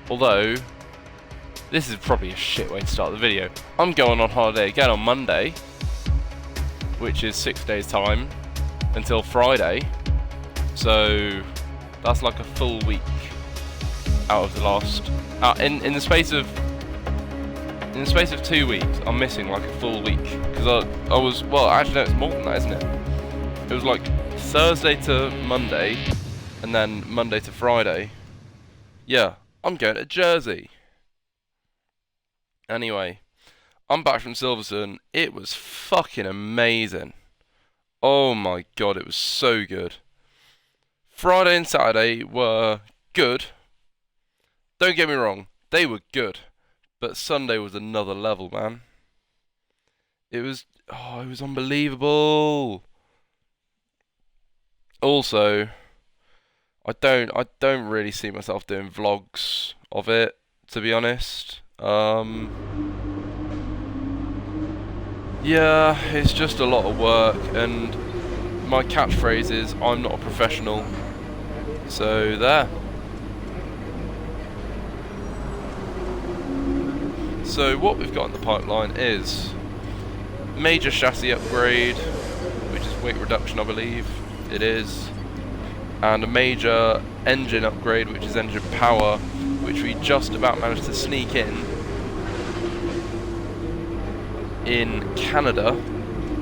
Although, this is probably a shit way to start the video. I'm going on holiday again on Monday, which is 6 days time, until Friday. So, that's like a full week out of the last... in the space of 2 weeks, I'm missing like a full week. Because I was... Well, actually no, it's more than that, isn't it? It was like Thursday to Monday, and then Monday to Friday. Yeah, I'm going to Jersey. Anyway, I'm back from Silverstone. It was fucking amazing. Oh my god, it was so good. Friday and Saturday were good. Don't get me wrong, they were good. But Sunday was another level, man. It was unbelievable. Also, I don't really see myself doing vlogs of it, to be honest. Yeah, it's just a lot of work, and my catchphrase is, I'm not a professional. So, there. So, what we've got in the pipeline is major chassis upgrade, which is weight reduction, I believe. It is. And a major engine upgrade, which is engine power, which we just about managed to sneak in Canada,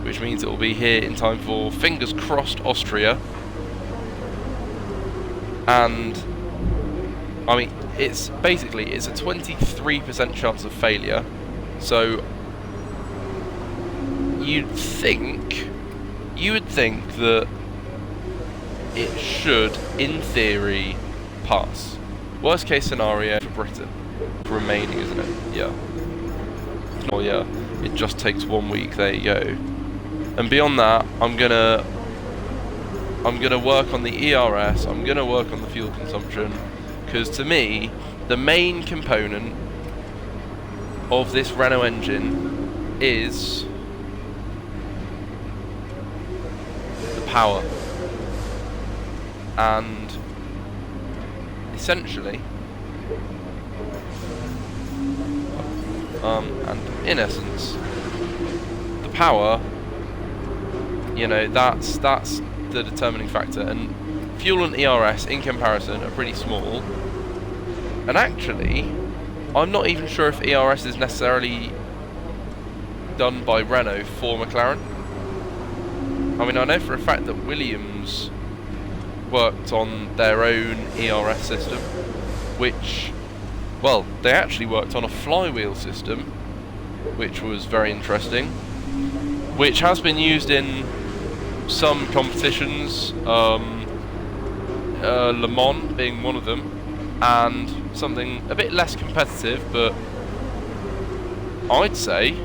which means it will be here in time for, fingers crossed, Austria. And I mean, it's a 23% chance of failure, so you would think that it should, in theory, pass. Worst case scenario for Britain. For remaining, isn't it? Yeah. Oh yeah, it just takes 1 week, there you go. And beyond that, I'm gonna work on the ERS, I'm gonna work on the fuel consumption, because to me, the main component of this Renault engine is the power. And essentially, and in essence, the power, you know, that's the determining factor, and fuel and ERS in comparison are pretty small. And actually, I'm not even sure if ERS is necessarily done by Renault for McLaren. I mean, I know for a fact that Williams worked on their own ERS system, which, well, they actually worked on a flywheel system, which was very interesting, which has been used in some competitions, Le Mans being one of them, and something a bit less competitive, but I'd say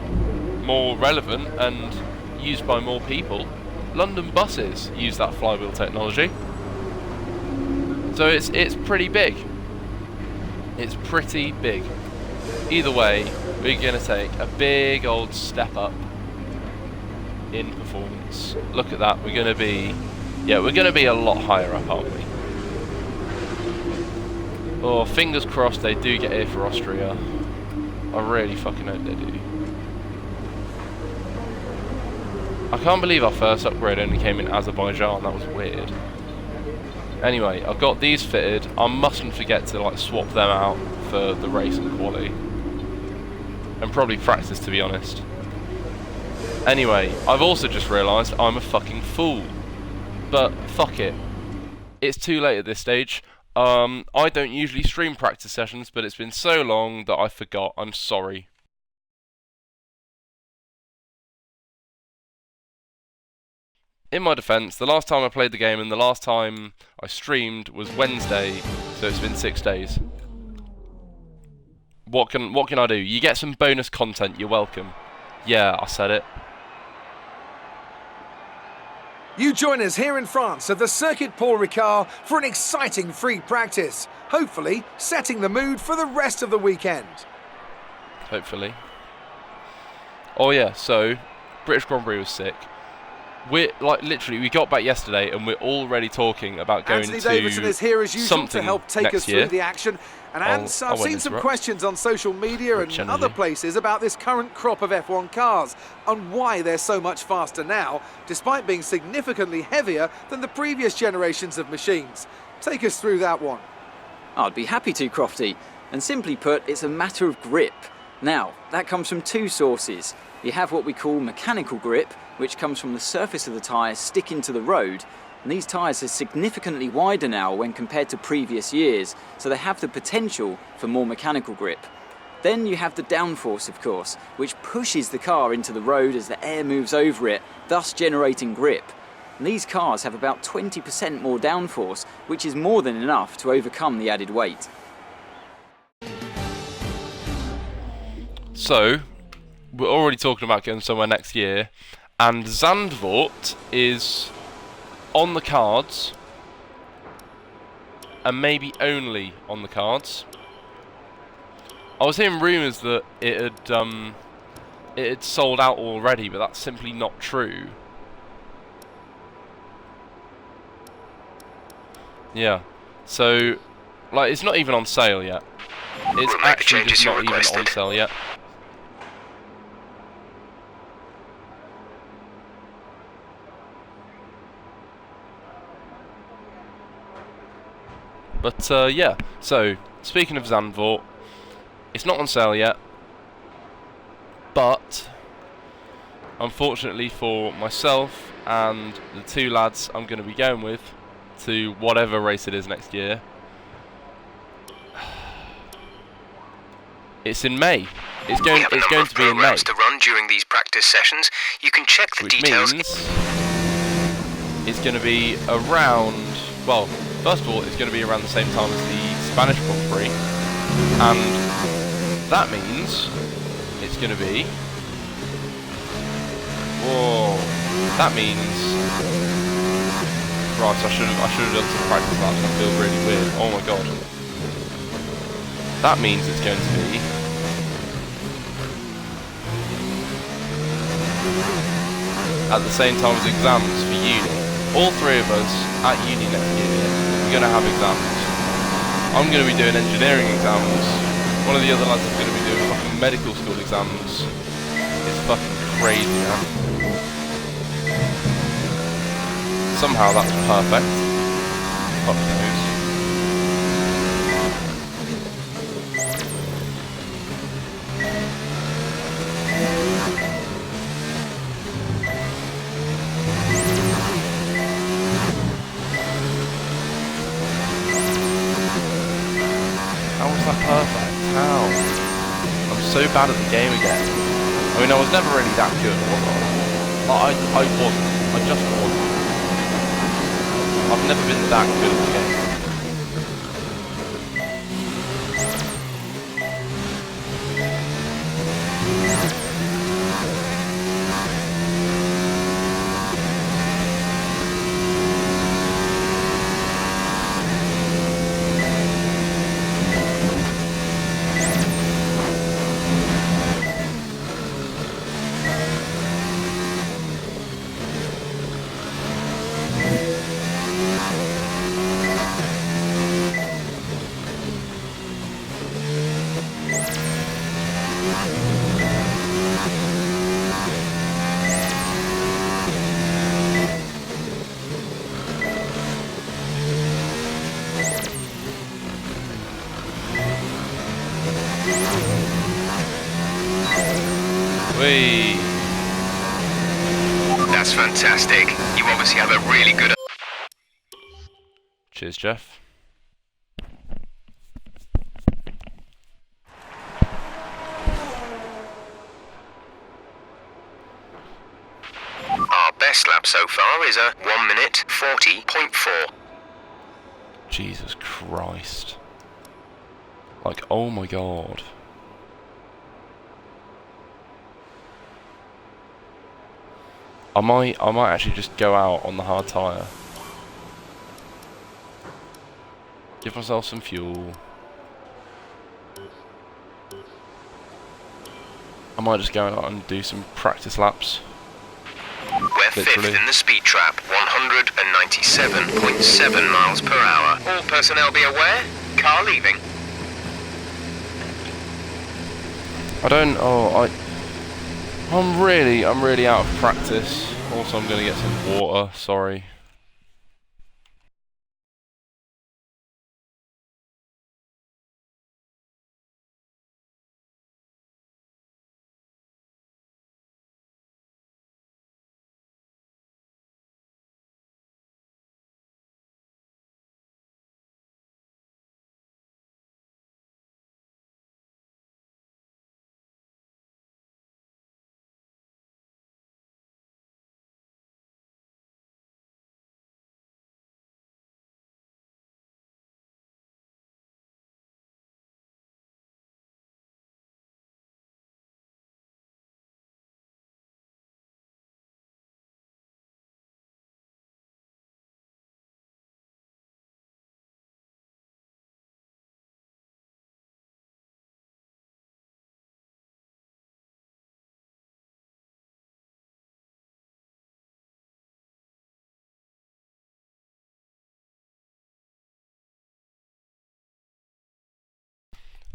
more relevant and used by more people. London buses use that flywheel technology. So it's pretty big. It's pretty big. Either way, we're going to take a big old step up in performance. Look at that. We're going to be a lot higher up, aren't we? Oh, fingers crossed they do get here for Austria. I really fucking hope they do. I can't believe our first upgrade only came in Azerbaijan. That was weird. Anyway, I've got these fitted. I mustn't forget to like swap them out for the race and quali. And probably practice, to be honest. Anyway, I've also just realised I'm a fucking fool. But fuck it. It's too late at this stage. I don't usually stream practice sessions, but it's been so long that I forgot. I'm sorry. In my defence, the last time I played the game and the last time I streamed was Wednesday, so it's been 6 days. What can I do? You get some bonus content, you're welcome. Yeah, I said it. You join us here in France at the Circuit Paul Ricard for an exciting free practice, hopefully setting the mood for the rest of the weekend. Hopefully. Oh yeah, so British Grand Prix was sick. We're like literally, we got back yesterday and we're already talking about going Anthony to Davidson is here as usual something to help take us next year. through the action. And Ants, I've seen some questions on social media and other places about this current crop of F1 cars and why they're so much faster now, despite being significantly heavier than the previous generations of machines. Take us through that one. I'd be happy to, Crofty. And simply put, it's a matter of grip. Now, that comes from two sources. You have what we call mechanical grip, which comes from the surface of the tyre sticking to the road. And these tyres are significantly wider now when compared to previous years, so they have the potential for more mechanical grip. Then you have the downforce, of course, which pushes the car into the road as the air moves over it, thus generating grip. And these cars have about 20% more downforce, which is more than enough to overcome the added weight. So, we're already talking about going somewhere next year, and Zandvoort is on the cards, and maybe only on the cards. I was hearing rumours that it had sold out already, but that's simply not true. Yeah, so like it's not even on sale yet. It's actually just not even on sale yet. But yeah, so speaking of Zandvoort, it's not on sale yet, but unfortunately for myself and the two lads I'm going to be going with to whatever race it is next year, it's in May. It's going to be in May. To run during these practice sessions. You can check the details. Which means it's going to be around, well, first of all, it's going to be around the same time as the Spanish Grand Prix, and that means it's going to be, whoa, that means, right, I should have done some practice laps. I feel really weird. Oh my god. That means it's going to be at the same time as exams for uni. All three of us at uni next year, we're going to have exams. I'm going to be doing engineering exams. One of the other lads is going to be doing fucking medical school exams. It's fucking crazy, man. Somehow that's perfect. Fuck knows. Perfect. How? I'm so bad at the game again. I mean, I was never really that good, was I? I wasn't. I just wasn't. I've never been that good at the game. Whee! That's fantastic. You obviously have a really good... Cheers, Jeff. Our best lap so far is a 1 minute 40.4. Jesus Christ. Like, oh my god. I might actually just go out on the hard tyre. Give myself some fuel. I might just go out and do some practice laps. We're fifth in the speed trap, 197.7 miles per hour. All personnel be aware, car leaving. I'm really out of practice. Also, I'm gonna get some water. Sorry.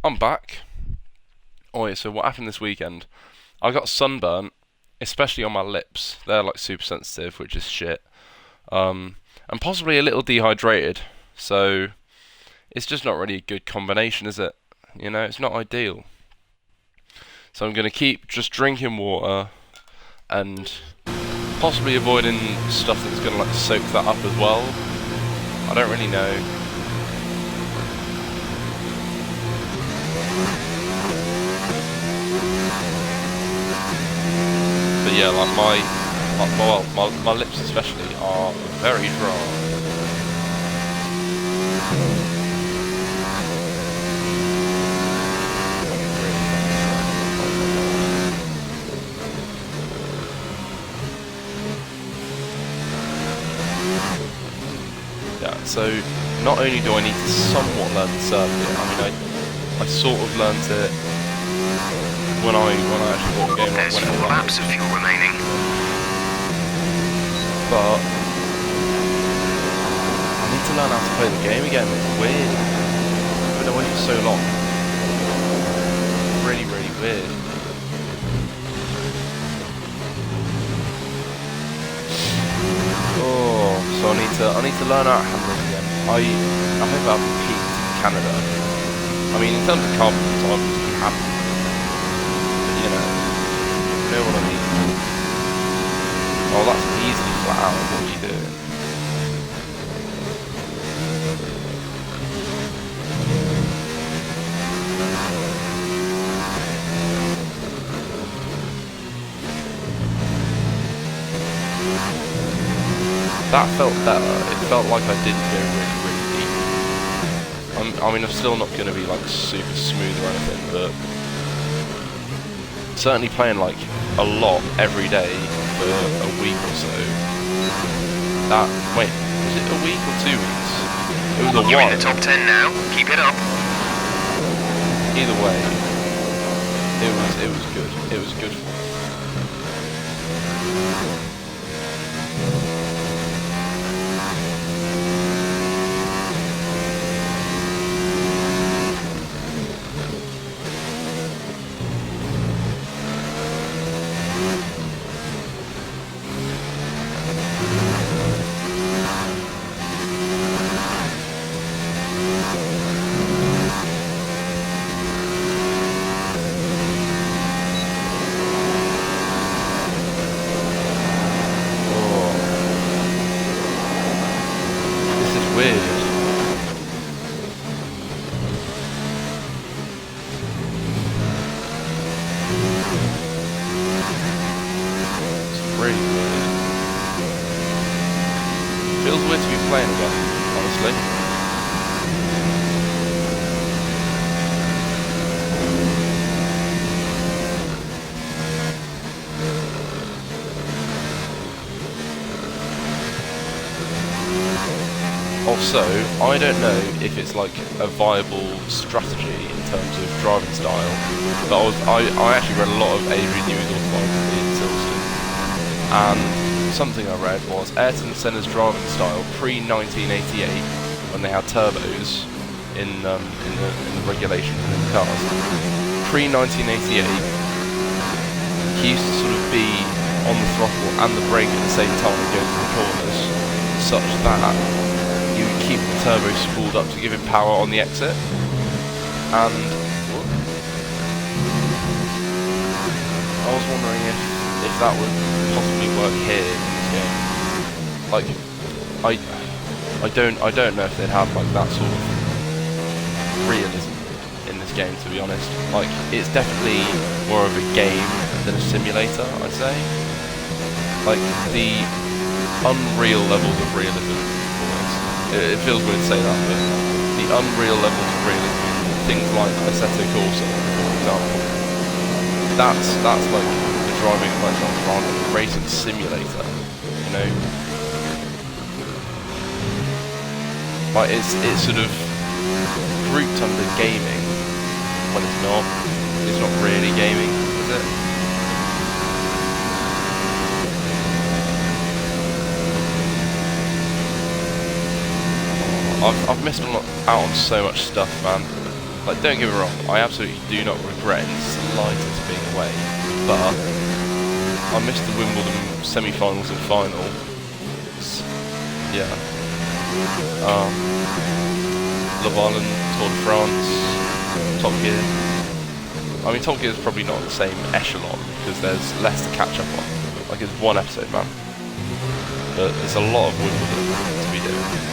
I'm back. Oh yeah, so what happened this weekend? I got sunburnt, especially on my lips. They're like super sensitive, which is shit. And possibly a little dehydrated. So it's just not really a good combination, is it? You know, it's not ideal. So I'm gonna keep just drinking water and possibly avoiding stuff that's gonna like soak that up as well. I don't really know. But yeah, like my lips especially are very dry. Yeah, so not only do I need to somewhat learn to surf it, I mean I sort of learned it when I actually bought the game. There's 4 laps of fuel remaining. But I need to learn how to play the game again. It's weird. I've been away for so long. Really, really weird. Oh, so I need to learn how to handle it again. I hope I've peaked in Canada. I mean, in terms of confidence, I'm obviously happy. You know what I mean? Oh, that's easily flat out. What are you doing? That felt better. It felt like I didn't go really, really deep. I mean, I'm still not going to be like super smooth or anything, but certainly playing like a lot every day for a week or so. Wait, was it a week or 2 weeks? It was a while. You're in the top 10 now. Keep it up. Either way, it was good. It was good fun. Feels weird to be playing again, honestly. Also, I don't know if it's like a viable strategy in terms of driving style, but I actually read a lot of Adrian Newey's autobiography in Silverstone, and something I read was Ayrton Senna's driving style pre-1988, when they had turbos in the regulations and in the cars. pre-1988, he used to sort of be on the throttle and the brake at the same time going to the corners, such that you would keep the turbo spooled up to give it power on the exit. And I was wondering if that would possibly work here in this game. Like, I don't know if they'd have like that sort of realism in this game, to be honest. Like, it's definitely more of a game than a simulator, I'd say. Like, the unreal levels of realism, it feels weird to say that, but the unreal levels of realism, things like Assetto Corsa, for example, that's like the driving, like not driving, racing simulator, you know? Like, it's sort of grouped under gaming when it's not really gaming, is it? I've missed out on so much stuff, man. Like, don't get me wrong, I absolutely do not regret in the slightest being away, but I missed the Wimbledon semi-finals and final. Yeah. Love Island, Tour de France, Top Gear. I mean, Top Gear is probably not the same echelon because there's less to catch up on. Like, it's one episode, man. But there's a lot of Wimbledon to be doing.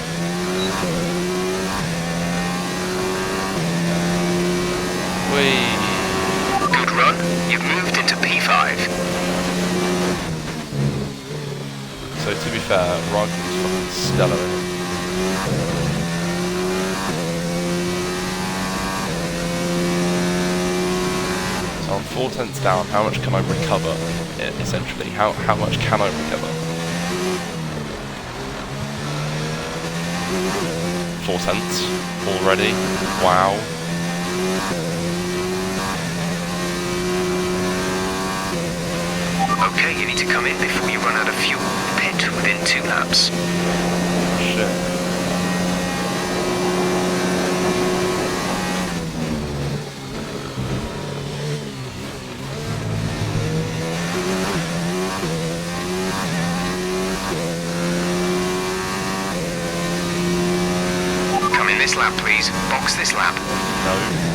Whee! Good run. You've moved into P5. So to be fair, Raikkonen's fucking stellar in it. So I'm 4/10 down. How much can I recover? Essentially, how much can I recover? 4/10 already. Wow. Okay, you need to come in before you run out of fuel. Pit within 2 laps. Shit. Come in this lap, please. Box this lap. No.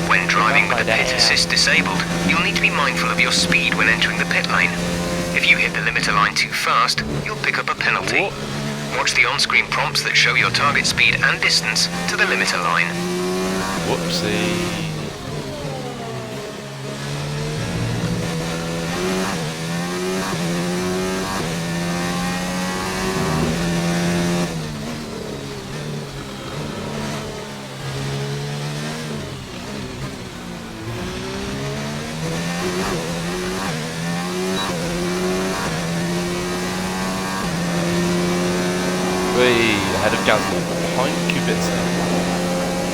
When driving with the pit assist disabled, you'll need to be mindful of your speed when entering the pit lane. If you hit the limiter line too fast, you'll pick up a penalty. What? Watch the on-screen prompts that show your target speed and distance to the limiter line. Whoopsie. Ahead of Gasly, behind Kubica.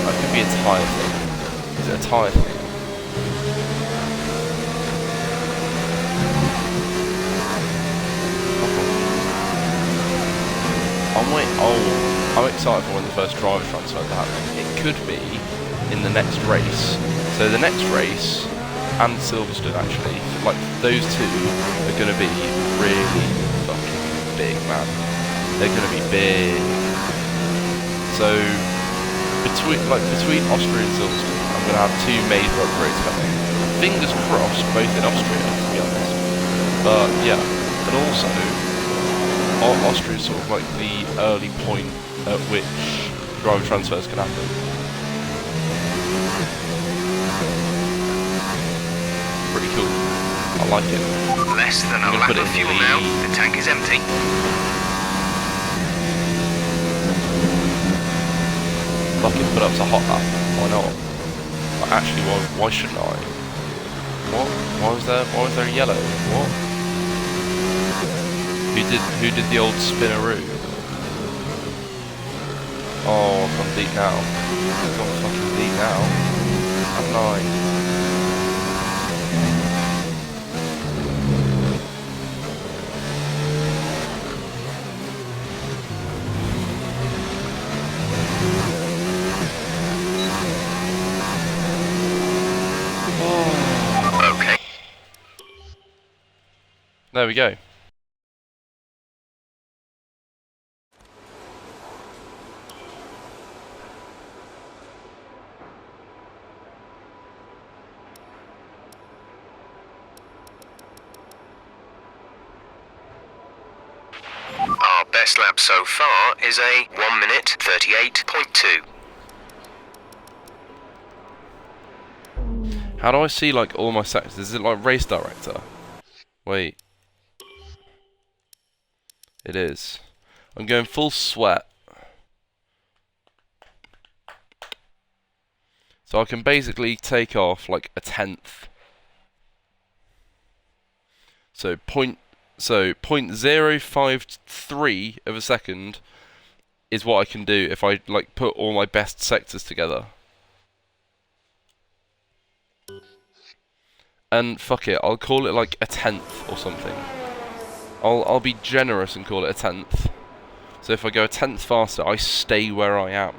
That could be a tyre thing. Is it a tyre thing? I'm excited for when the first driver transfer to happen. It could be in the next race. So the next race and Silverstone, actually, like those two are going to be really fucking big, man. They're going to be big. So between Austria and Silverstone, I'm going to have 2 major upgrades coming. Fingers crossed, both in Austria, to be honest. But yeah, and also Austria is sort of like the early point at which driver transfers can happen. Pretty cool. I like it. Less than a lap of fuel now. The tank is empty. Fucking put up to hot lap. Why not? But actually, why shouldn't I? What? Why was there yellow? What? Who did the old spinneroo? Oh, I've gone deep now. I've gone fucking deep now. I'm 9. Oh. There we go. Our best lap so far is a 1 minute 38.2. How do I see like all my sectors? Is it like race director? Wait. It is. I'm going full sweat. So I can basically take off like a tenth. So 0.053 of a second is what I can do if I like put all my best sectors together. And fuck it, I'll call it like a tenth or something. I'll be generous and call it a tenth. So if I go a tenth faster, I stay where I am.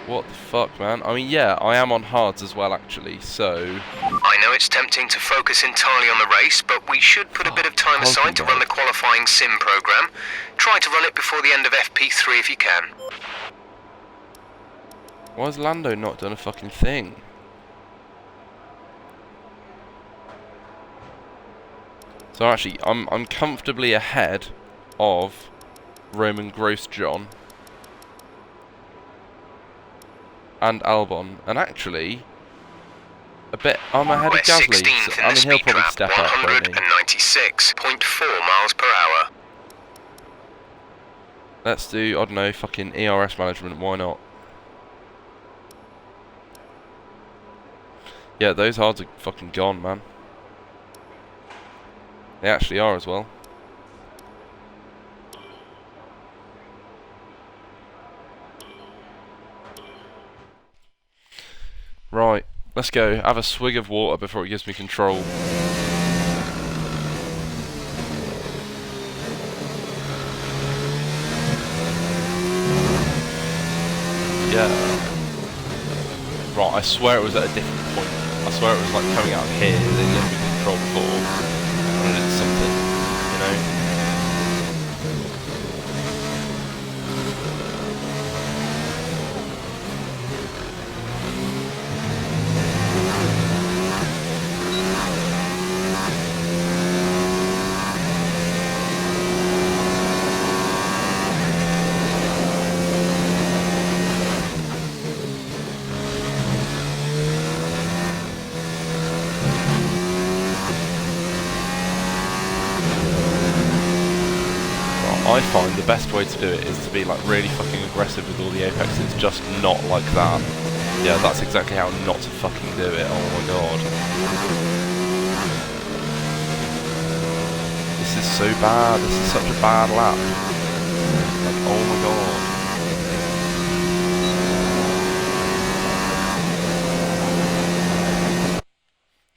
What the fuck, man? I mean, yeah, I am on hards as well, actually, so... I know it's tempting to focus entirely on the race, but we should put a bit of time aside to run the qualifying sim program. Try to run it before the end of FP3 if you can. Why has Lando not done a fucking thing? So actually, I'm comfortably ahead of Roman Grosjean and Albon, and actually a bit. I'm ahead of Gasly. So, I mean, he'll probably step up. 196.4 miles per hour. Let's do, I don't know, fucking ERS management. Why not? Yeah, those hards are fucking gone, man. They actually are as well. Right, let's go. Have a swig of water before it gives me control. Yeah. Right, I swear it was at a different point. I swear it was like coming out here, then gave me control before. And it's something, you know? I find the best way to do it is to be like really fucking aggressive with all the apexes, just not like that. Yeah, that's exactly how not to fucking do it. Oh my god. This is so bad. This is such a bad lap. Like, oh my god.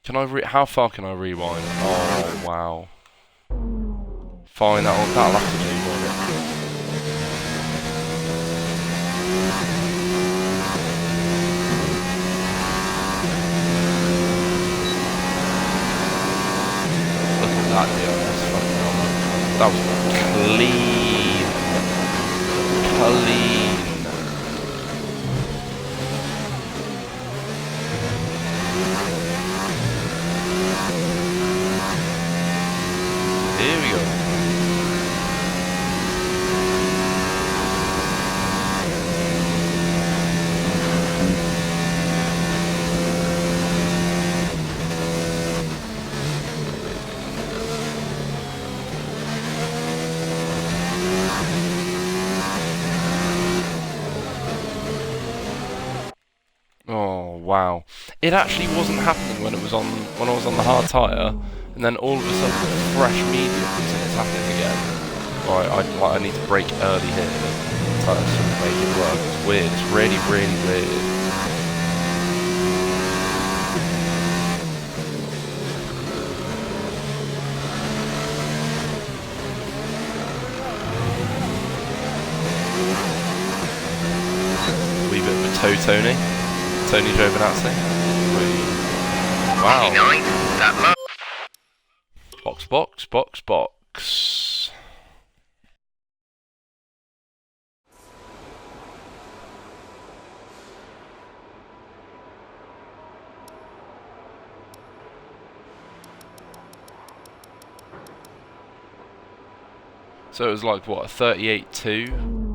Can I how far can I rewind? Oh wow. Fine, that'll have to do, won't it? Look at that, DRS, fucking hell, man. That was clean. Clean. Here we go. Oh wow! It actually wasn't happening when I was on the hard tyre, and then all of a sudden, fresh medium and it's happening again. Right, I need to brake early here to sort of make it work. It's weird. It's really, really weird. Wee bit of a toe, Tony. Tony Giovinazzi. Wow. 89, that low. Box, box, box, box. So it was like, what, a 38-2?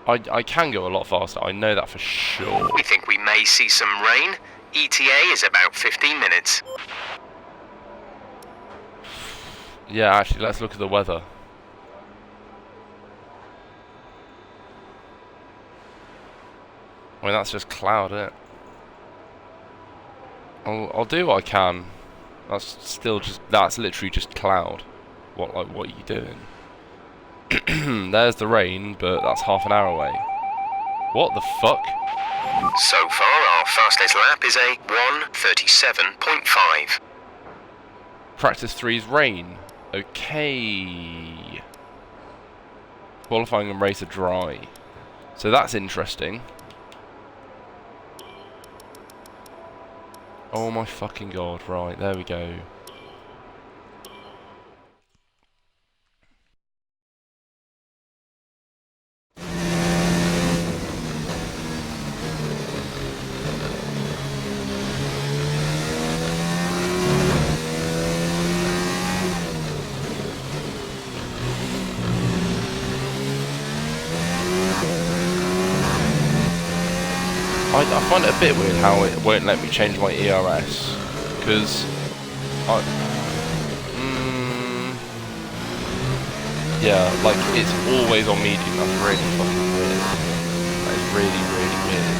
I can go a lot faster, I know that for sure. We think we may see some rain. ETA is about 15 minutes. Yeah, actually, let's look at the weather. I mean, that's just cloud, isn't it? I'll do what I can. That's literally just cloud. What are you doing? There's the rain, but that's half an hour away. What the fuck? So far, our fastest lap is a 1:37.5. Practice 3's rain. Okay. Qualifying and race are dry. So that's interesting. Oh my fucking god, right, there we go. I find it a bit weird how it won't let me change my ERS, because yeah, like it's always on medium. That's really fucking weird. That is really, really weird.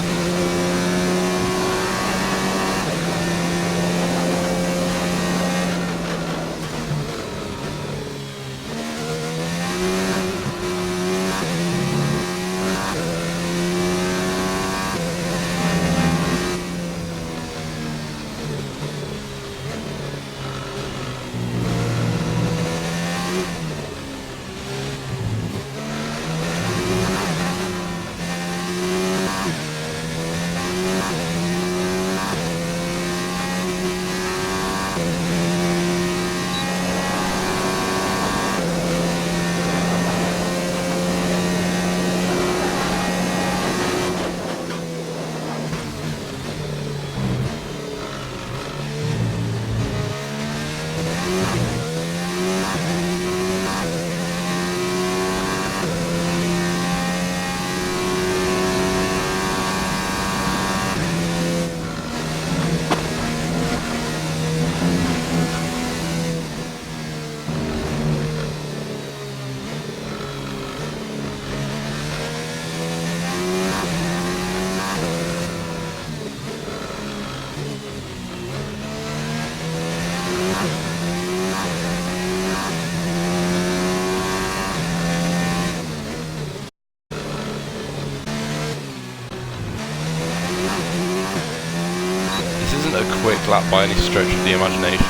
A quick lap by any stretch of the imagination.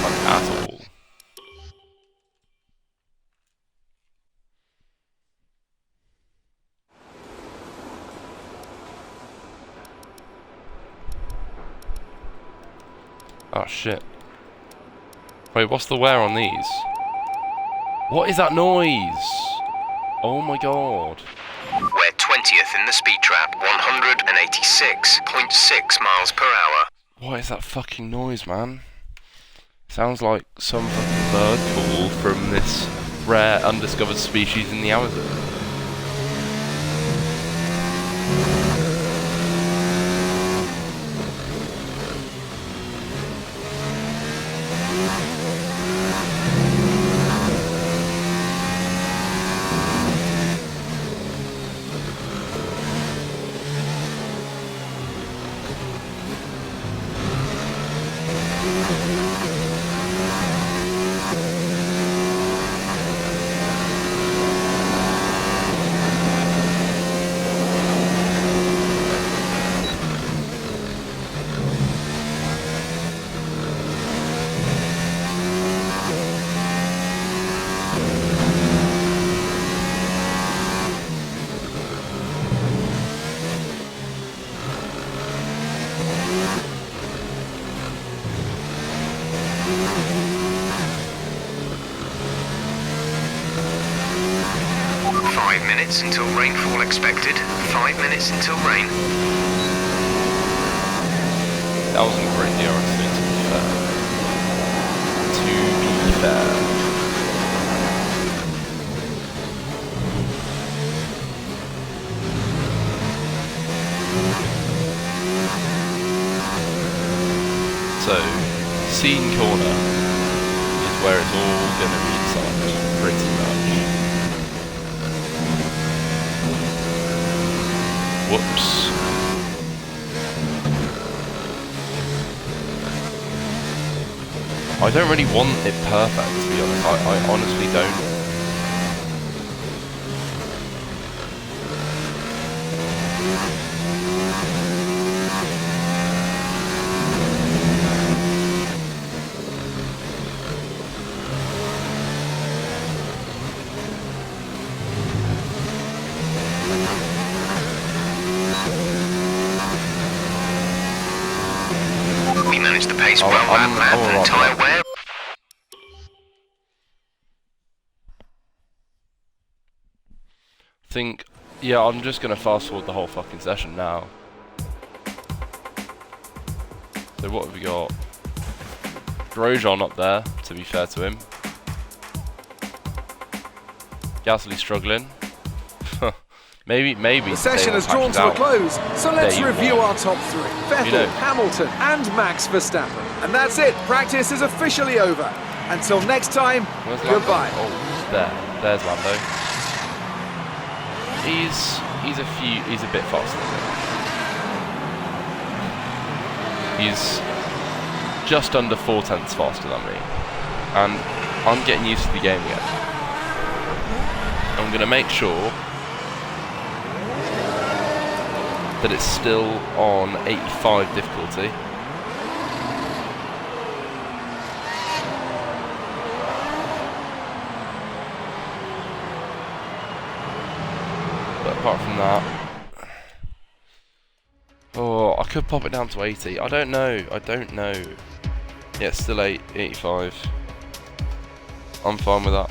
Like, at all. Oh shit. Wait, what's the wear on these? What is that noise? Oh my god. We're 20th in the speed trap, 186.6 miles per hour. What is that fucking noise, man? Sounds like some fucking bird call from this rare undiscovered species in the Amazon. 5 minutes until rainfall expected. 5 minutes until rain. That wasn't a great DRS thing, to be fair. So, scene corner is where it's all going to be decided, pretty much. Whoops. I don't really want it perfect, to be honest. I honestly don't. We managed the pace well that lap and tyre wear. Yeah, I'm just gonna fast forward the whole fucking session now. So what have we got? Grosjean up there, to be fair to him. Gasly struggling. maybe. The session has drawn to a close, so let's review our top three. Vettel, Hamilton and Max Verstappen. And that's it, practice is officially over. Until next time, goodbye. Oh, there's Lando. He's a bit faster than me. He's just under 0.4 faster than me. And I'm getting used to the game again. I'm gonna make sure that it's still on 85 difficulty. But apart from that, oh, I could pop it down to 80. I don't know. Yeah, it's still 85. I'm fine with that.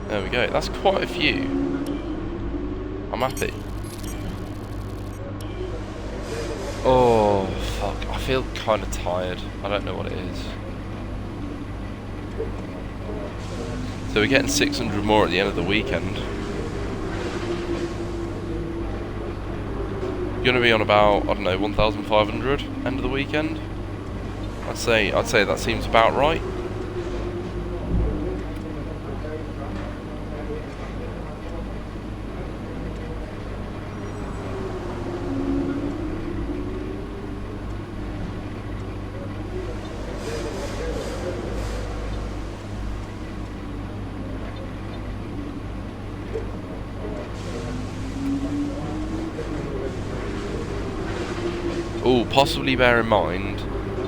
There we go, that's quite a few. I'm happy. Oh, fuck, I feel kind of tired. I don't know what it is. So we're getting 600 more at the end of the weekend. Gonna be on about, I don't know, 1,500 end of the weekend. I'd say that seems about right. Oh, possibly bear in mind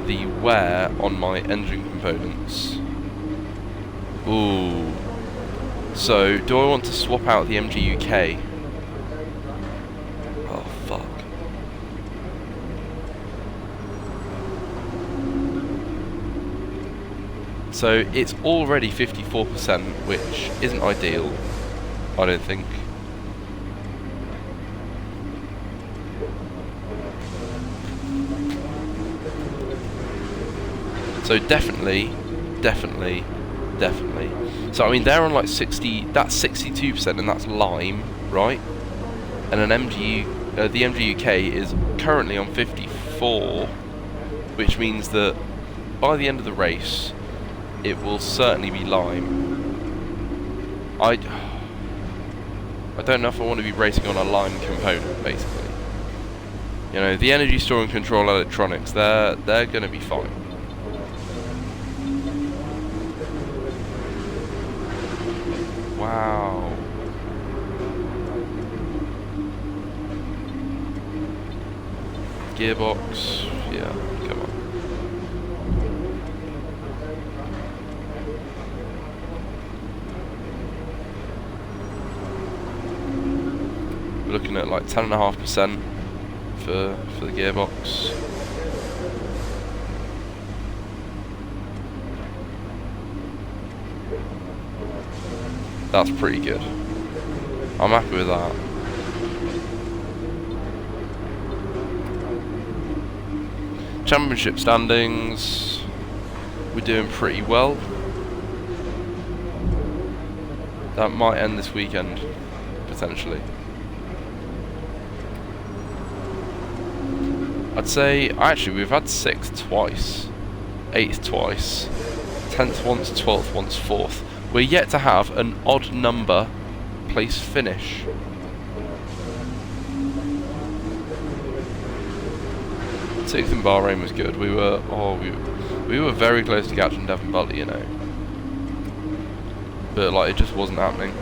the wear on my engine components. Ooh. So, do I want to swap out the MG UK? Oh, fuck. So, it's already 54%, which isn't ideal, I don't think. So definitely. So I mean they're on like 60, that's 62% and that's lime, right? And an the MG UK is currently on 54, which means that by the end of the race, it will certainly be lime. I don't know if I want to be racing on a line component, basically. You know, the energy store and control electronics, they're going to be fine. Wow. Gearbox, yeah, come on. We're looking at like 10.5% for the gearbox. That's pretty good. I'm happy with that. Championship standings, we're doing pretty well. That might end this weekend, potentially. I'd say, actually we've had 6th twice, 8th twice, 10th once, 12th once, 4th. We're yet to have an odd number place finish. Sixth in Bahrain was good. We were very close to catching Devon Bully, you know. But like it just wasn't happening.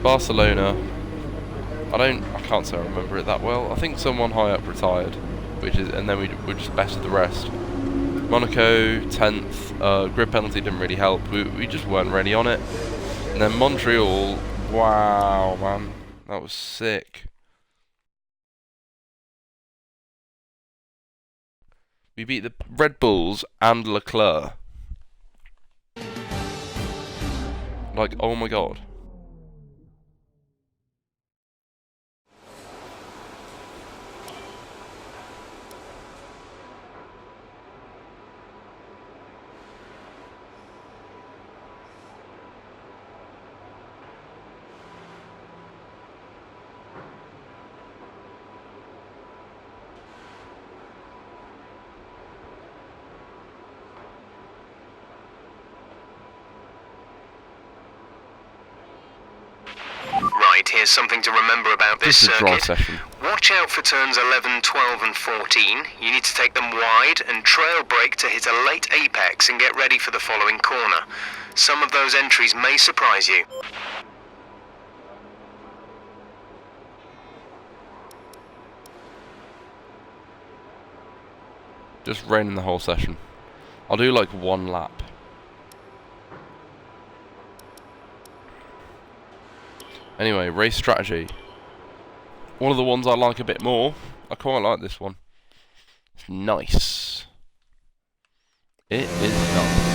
Barcelona, I can't say I remember it that well. I think someone high up retired, and then we just bested the rest. Monaco 10th, grid penalty didn't really help. We just weren't ready on it. And then Montreal, wow man, that was sick. We beat the Red Bulls and Leclerc. Like, oh my god. Here's something to remember about this is a dry circuit. session. Watch out for turns 11, 12 and 14. You need to take them wide and trail brake to hit a late apex and get ready for the following corner. Some of those entries may surprise you. Just raining the whole session. I'll do like one lap. Anyway, race strategy. One of the ones I like a bit more. I quite like this one. It's nice. It is nice.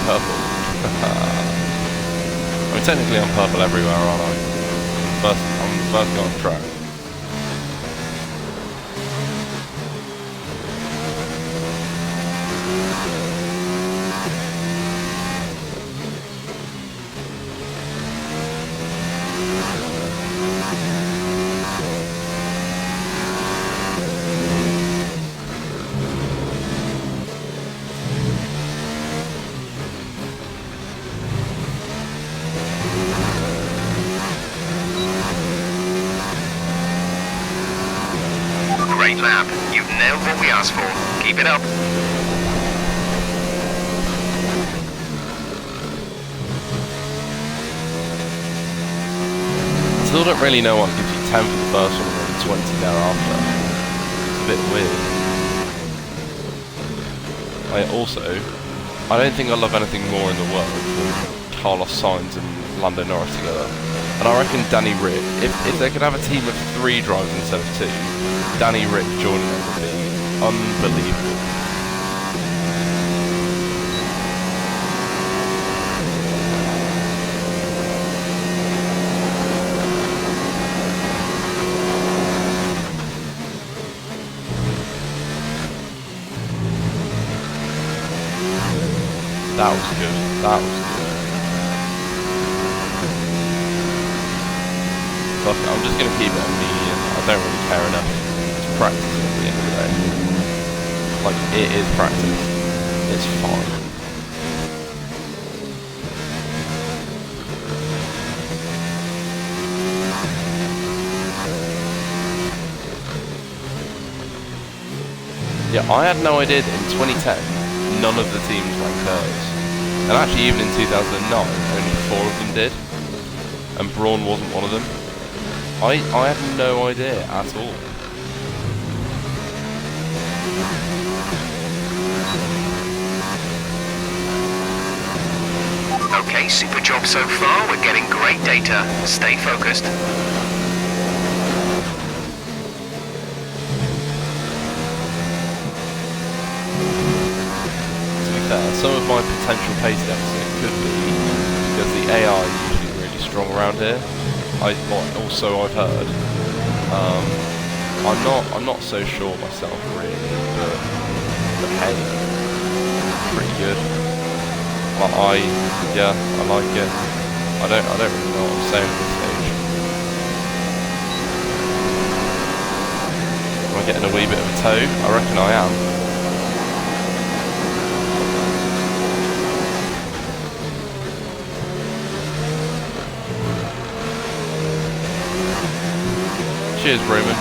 Purple. I mean, technically I'm purple everywhere, aren't I? I'm the first guy on track. lap. You've nailed what we asked for. Keep it up. Still don't really know what gives you 10 for the first one and then 20 thereafter. It's a bit weird. I don't think I love anything more in the world than Carlos Sainz and Lando Norris together. And I reckon Danny Rick, if they could have a team of 3 drivers instead of 2, Danny Rick joining them would be unbelievable. That was good. That was good. Fuck it, I'm just going to keep it on medium. I don't really care enough. It's practice at the end of the day. Like, it is practice. It's fine. Yeah, I had no idea that in 2010, none of the teams ran curves. And actually, even in 2009, only 4 of them did. And Brawn wasn't one of them. I had no idea at all. Okay, super job so far. We're getting great data. Stay focused. Some of my potential pace deficit could be because the AI is usually really strong around here. I've heard. I'm not so sure myself really, but hey, pretty good. I like it. I don't really know what I'm saying at this stage. Am I getting a wee bit of a tow? I reckon I am. Cheers, Roman.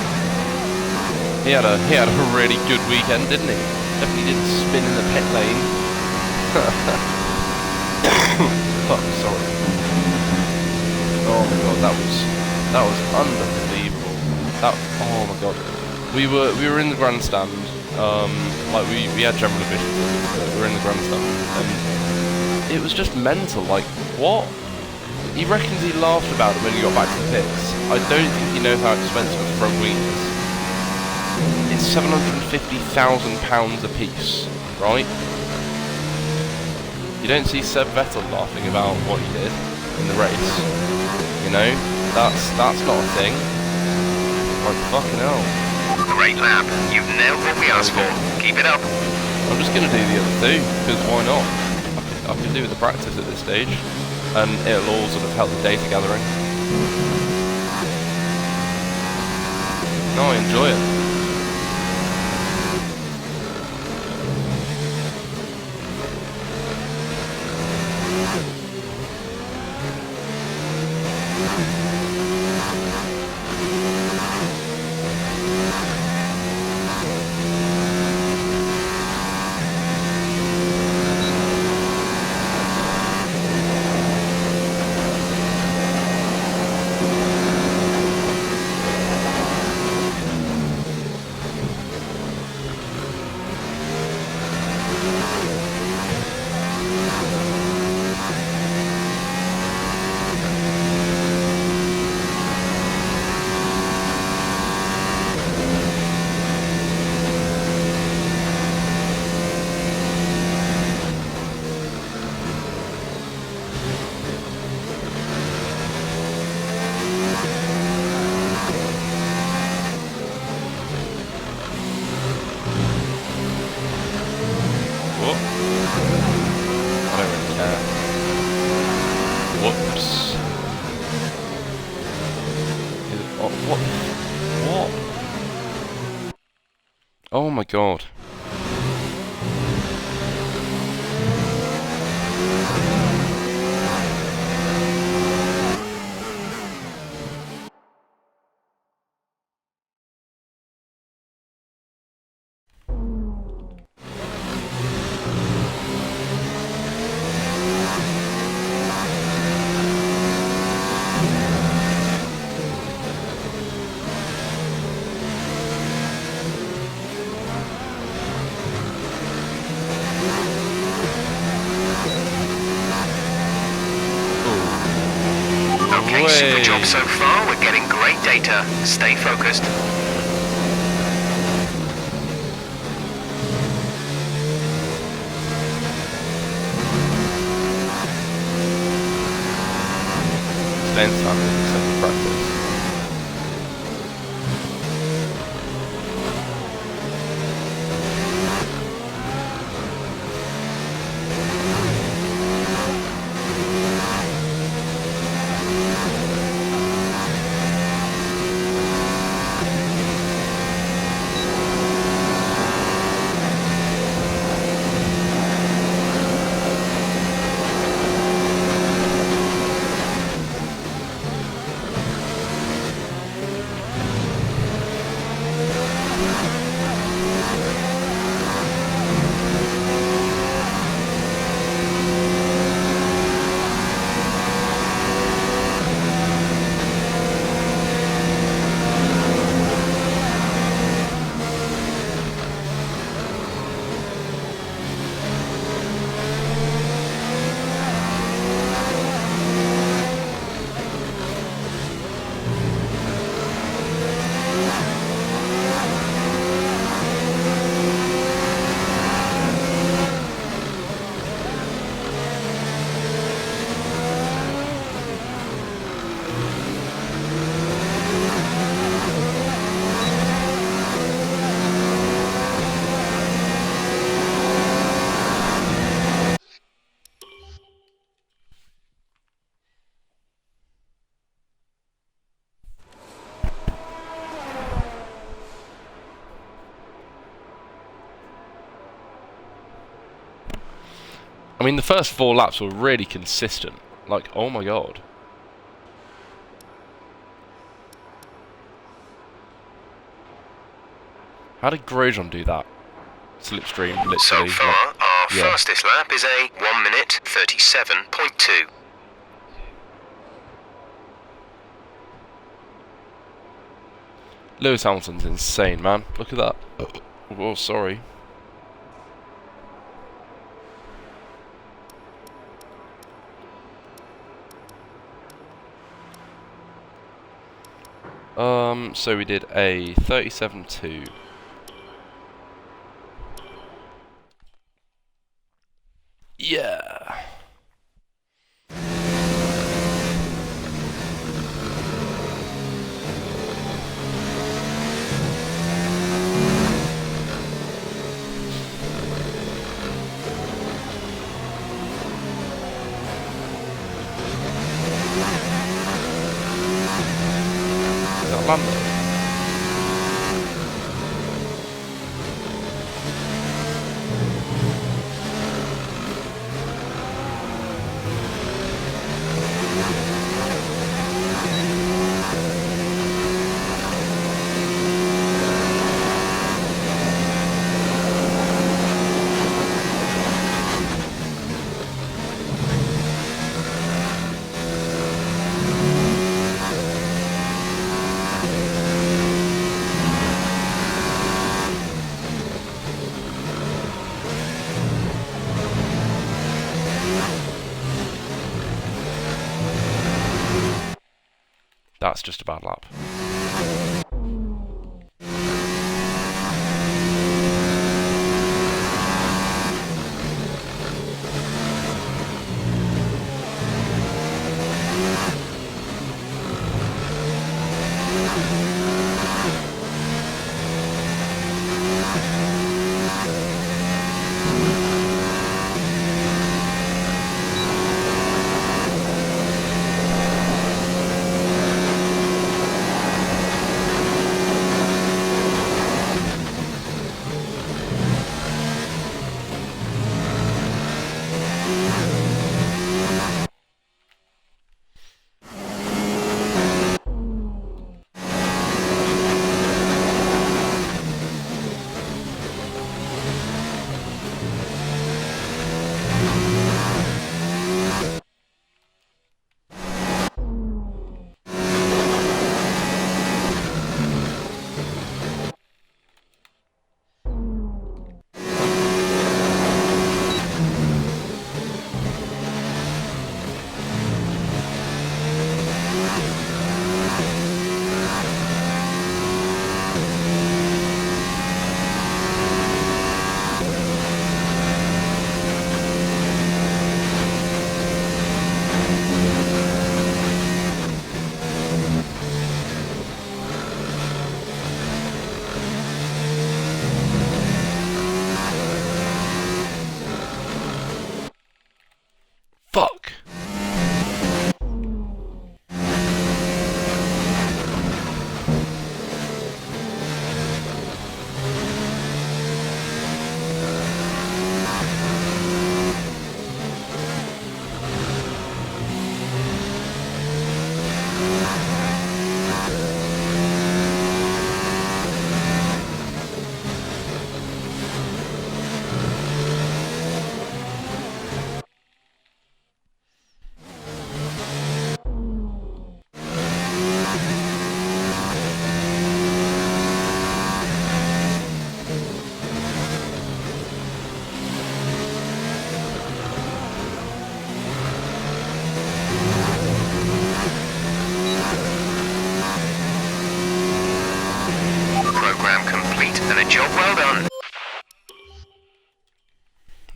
He had a really good weekend, didn't he? Definitely didn't spin in the pit lane. Fuck, sorry. Oh my god, that was unbelievable. Oh my god. We were in the grandstand. Like we had general efficiency, but we were in the grandstand, and it was just mental. Like, what? He reckons he laughed about it when he got back to the pits. I don't think he knows how expensive a front wing is. It's £750,000 a piece, right? You don't see Seb Vettel laughing about what he did in the race. You know, that's not a thing. Like, fucking hell. Great lap. You've nailed what we asked for. Keep it up. I'm just going to do the other 2, because why not? I can do the practice at this stage. And it'll all sort of help the data gathering. No, I enjoy it. Whoops. What? Oh my god. Okay, super job so far. We're getting great data. Stay focused. Staying standard except for practice. I mean, the first 4 laps were really consistent. Like, oh my god. How did Grosjean do that? Slipstream, literally. So far, our yeah. fastest lap is a 1 minute 37.2. Lewis Hamilton's insane, man. Look at that. Oh, sorry. So we did a 37.2. Yeah. Lando. That's just a bad lap.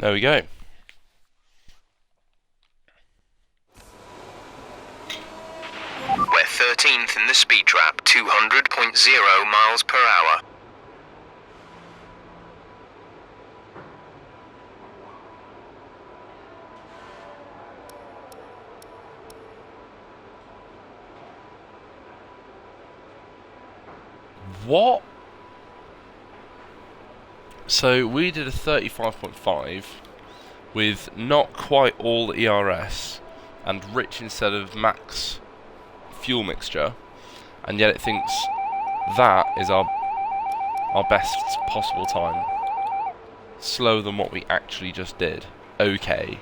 There we go. We're 13th in the speed trap, 200.0 miles per hour. What? So we did a 35.5 with not quite all ERS and rich instead of max fuel mixture, and yet it thinks that is our best possible time. Slower than what we actually just did. Okay.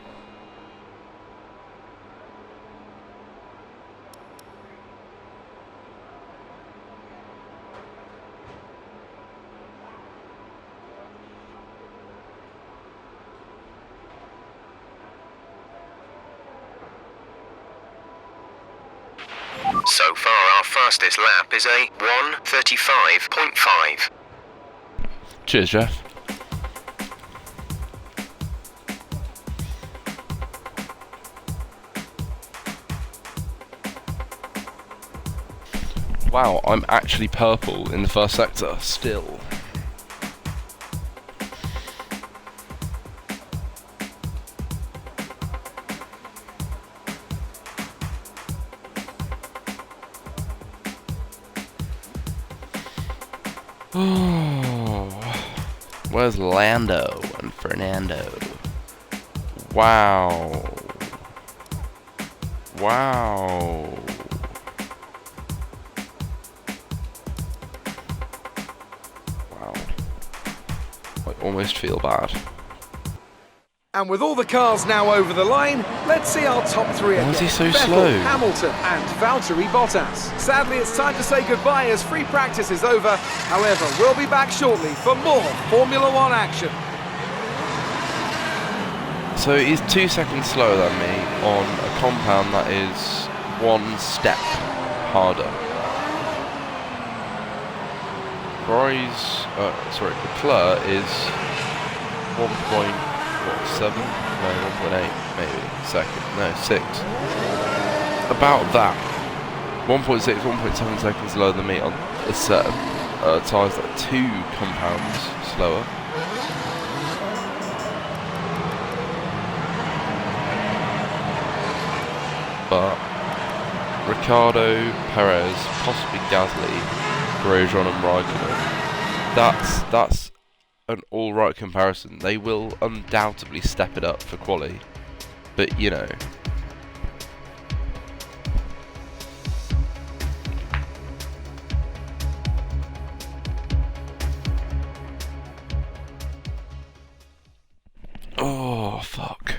So far, our fastest lap is a 1:35.5. Cheers, Jeff. Wow, I'm actually purple in the first sector, still. Oh, where's Lando and Fernando? Wow. Wow. Wow. I almost feel bad. And with all the cars now over the line, let's see our top three again. Why is he so Vettel, slow? Hamilton and Valtteri Bottas. Sadly, it's time to say goodbye as free practice is over. However, we'll be back shortly for more Formula One action. So he's 2 seconds slower than me on a compound that is 1 step harder. Leclerc is 1.7? No, 1.8 maybe. Second. No, 6. About that. 1.6, 1.7 seconds lower than me on a set of tyres that are 2 compounds slower. But Ricciardo, Perez, possibly Gasly, Grosjean and Raikkonen, that's an alright comparison. They will undoubtedly step it up for quali, but you know. Oh, fuck.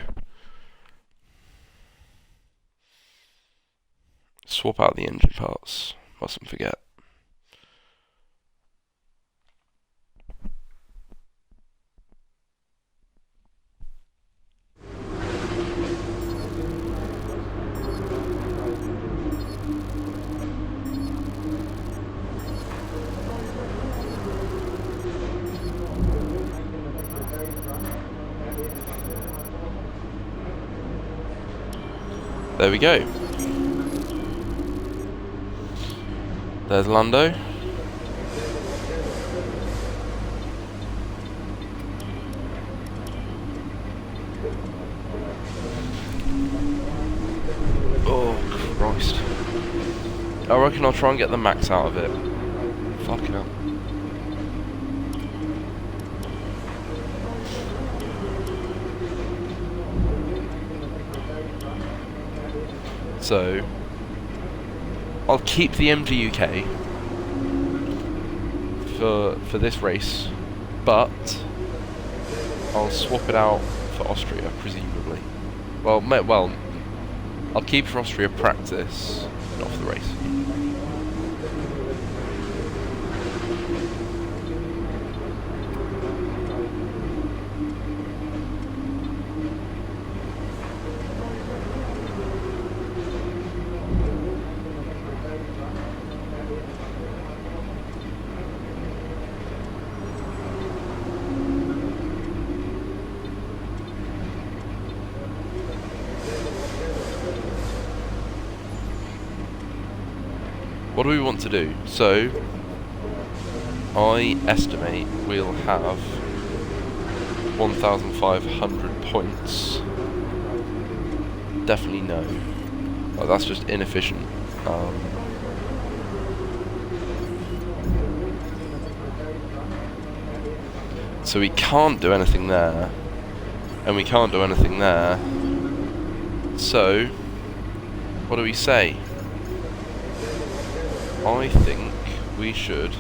Swap out the engine parts. Mustn't forget. There we go. There's Lando. Oh, Christ. I reckon I'll try and get the max out of it. Fucking hell. So, I'll keep the MG UK for this race, but I'll swap it out for Austria, presumably. Well, I'll keep it for Austria practice, not for the race. what do we want to do? So, I estimate we'll have 1,500 points. Definitely no. Like, that's just inefficient. So we can't do anything there, and we can't do anything there. So, what do we say? I think we should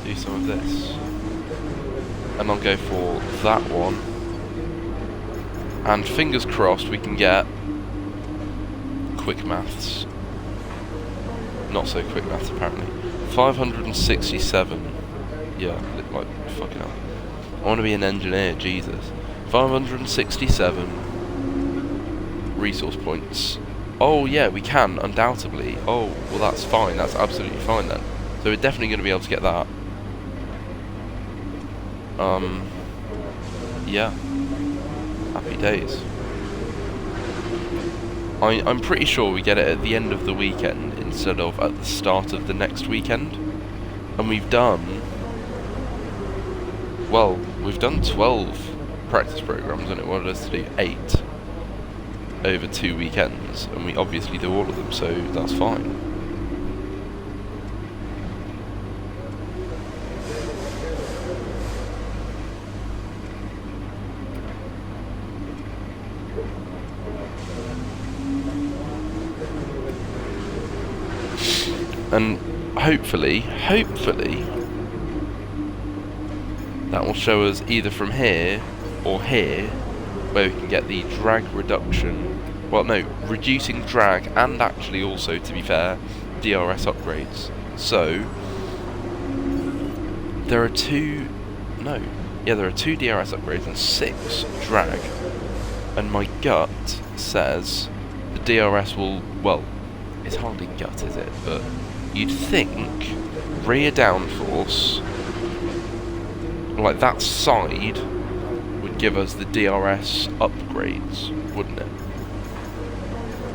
do some of this. And I'll go for that one. And fingers crossed we can get quick maths. Not so quick maths apparently. 567. Yeah, like fucking hell. I want to be an engineer, Jesus. 567 resource points. Oh yeah, we can, undoubtedly. Oh, well that's fine, that's absolutely fine then. So we're definitely going to be able to get that. Yeah. Happy days. I'm pretty sure we get it at the end of the weekend instead of at the start of the next weekend. And we've done... well, we've done 12 practice programs and it wanted us to do 8 over 2 weekends. And we obviously do all of them, so that's fine. And hopefully, that will show us either from here or here where we can get the drag reduction. Well, no, reducing drag and actually also, to be fair, DRS upgrades. So, there are two DRS upgrades and 6 drag. And my gut says the DRS will, well, it's hardly gut, is it? But you'd think rear downforce, like that side, would give us the DRS upgrades, wouldn't it?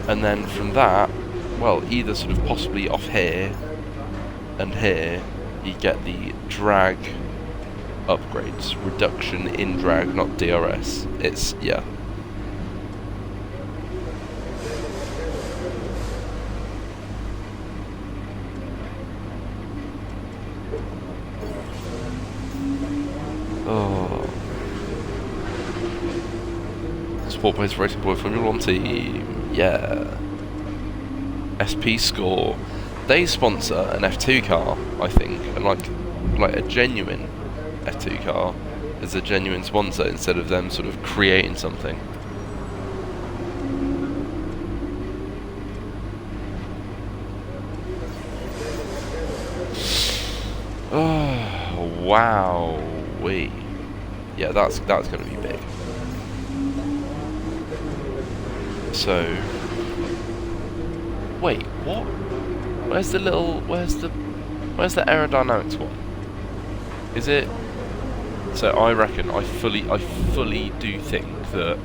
And then from that, well, either sort of possibly off here and here, you get the drag upgrades. Reduction in drag, not DRS. It's, yeah. Sport Place Racing Boy Formula 1 team, yeah. SP Score. They sponsor an F2 car, I think, and like a genuine F2 car as a genuine sponsor instead of them sort of creating something. Oh, wow. Yeah, that's going to be big. So, wait, what? Where's the aerodynamics one? Is it? So I reckon I fully do think that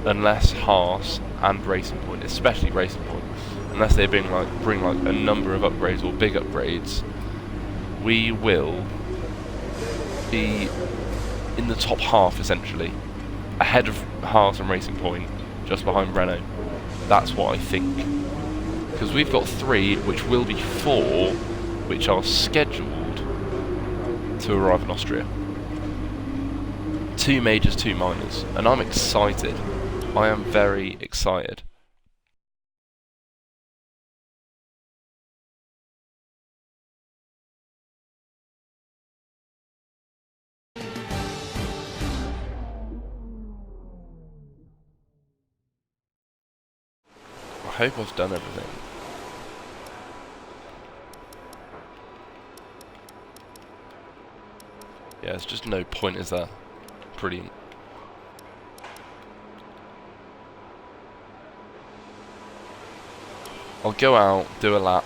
unless Haas and Racing Point, especially Racing Point, unless they bring like a number of upgrades or big upgrades, we will be in the top half essentially, ahead of Haas and Racing Point, just behind Renault. That's what I think. Because we've got 3, which will be 4, which are scheduled to arrive in Austria. 2 majors, 2 minors. And I'm excited. I am very excited. I hope I've done everything. Yeah, there's just no point, is there? Brilliant. I'll go out, do a lap.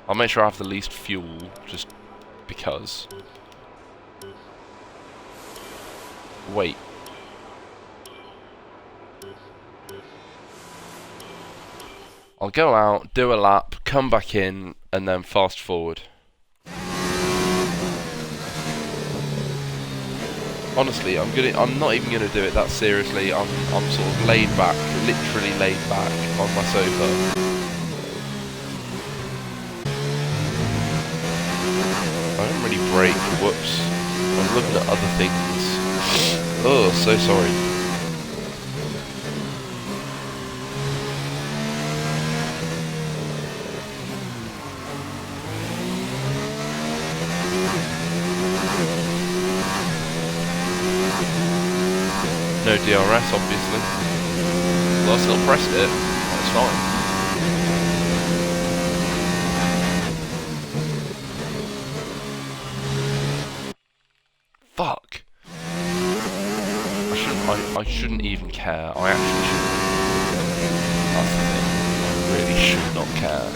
I'll make sure I have the least fuel, just because. Wait. go out, do a lap, come back in, and then fast forward. Honestly, I'm not even gonna do it that seriously. I'm sort of laid back, literally laid back on my sofa. I didn't really brake. Whoops. I was looking at other things. Oh, so sorry. No DRS, obviously. Well, I still pressed it. That's fine. Fuck. I shouldn't even care. I actually shouldn't. That's the thing. I really should not care.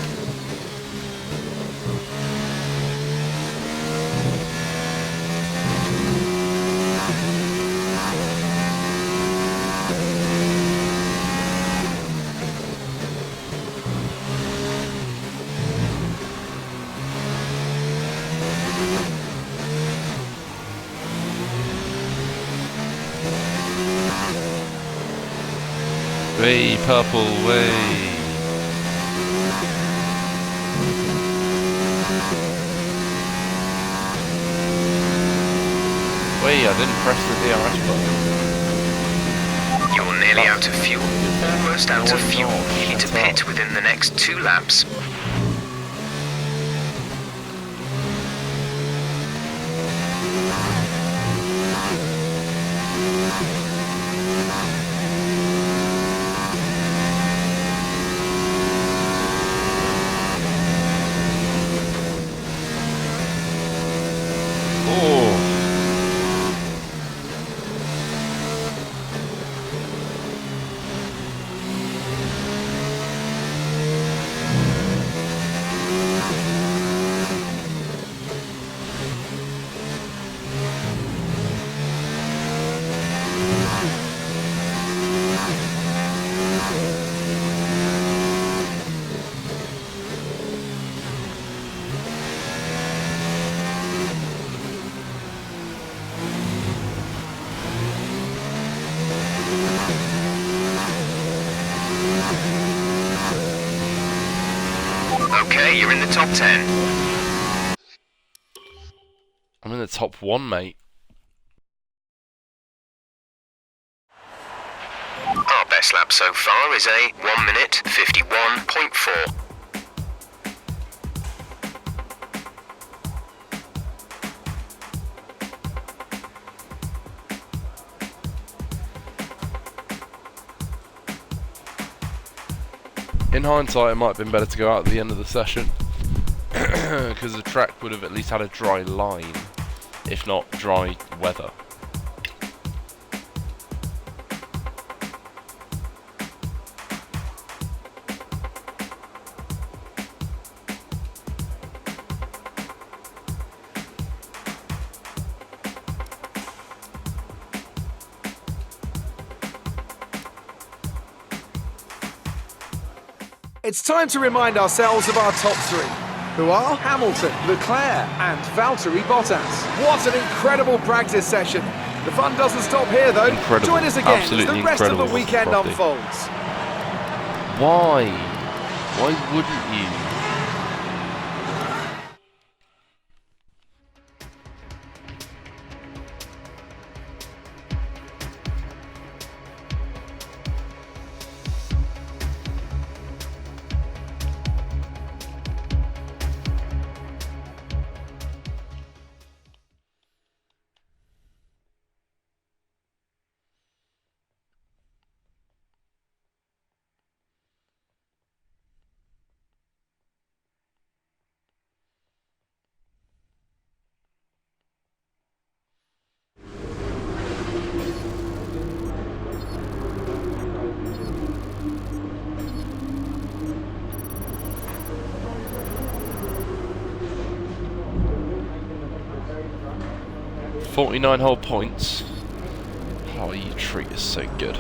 Way, purple, way. Wait, I didn't press the DRS button. You're nearly out of fuel. Almost out of fuel. You need to pit within the next 2 laps. Okay, you're in the top 10. I'm in the top 1, mate. Our best lap so far is a 1 minute 51.4. In hindsight, it might have been better to go out at the end of the session, because the track would have at least had a dry line, if not dry weather. It's time to remind ourselves of our top 3, who are Hamilton, Leclerc and Valtteri Bottas. What an incredible practice session. The fun doesn't stop here though. Incredible. Join us again Absolutely as the rest of the incredible, weekend Frothy. unfolds. Why? Why wouldn't you? .49 whole points. Oh, you treat us so good.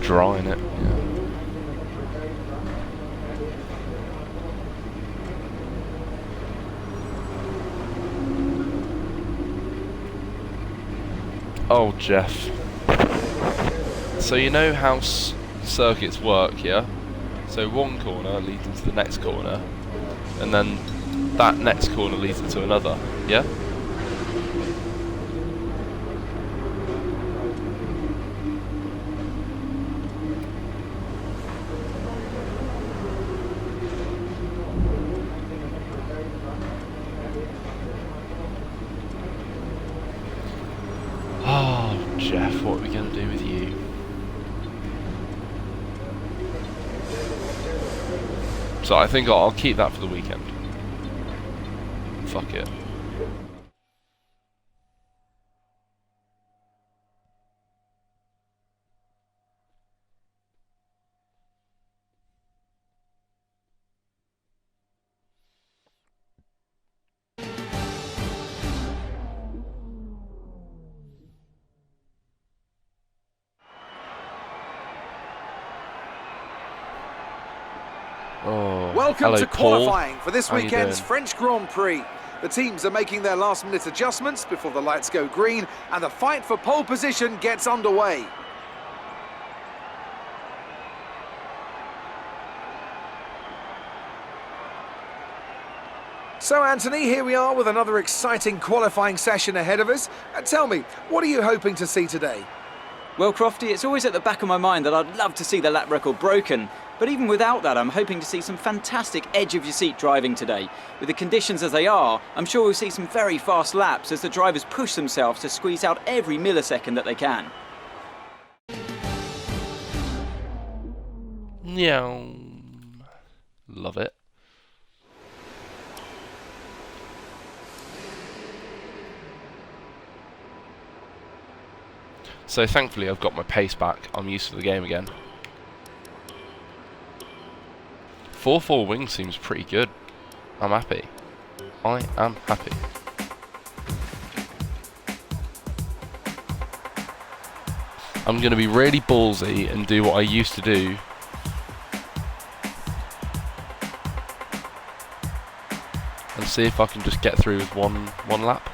drying it. Yeah. Oh, Jeff. So you know how circuits work, yeah? So one corner leads into the next corner, and then that next corner leads into another, yeah? Oh, Jeff, what are we going to do with you? So I think I'll keep that for the weekend. Fuck it. Oh, welcome hello, to Paul. qualifying for this How weekend's French Grand Prix. The teams are making their last-minute adjustments before the lights go green, and the fight for pole position gets underway. So, Anthony, here we are with another exciting qualifying session ahead of us. Tell me, what are you hoping to see today? Well, Crofty, it's always at the back of my mind that I'd love to see the lap record broken. But even without that, I'm hoping to see some fantastic edge-of-your-seat driving today. With the conditions as they are, I'm sure we'll see some very fast laps as the drivers push themselves to squeeze out every millisecond that they can. Yeah. Love it. So thankfully I've got my pace back. I'm used to the game again. 4-4 wing seems pretty good. I'm happy. I am happy. I'm going to be really ballsy and do what I used to do. And see if I can just get through with one lap.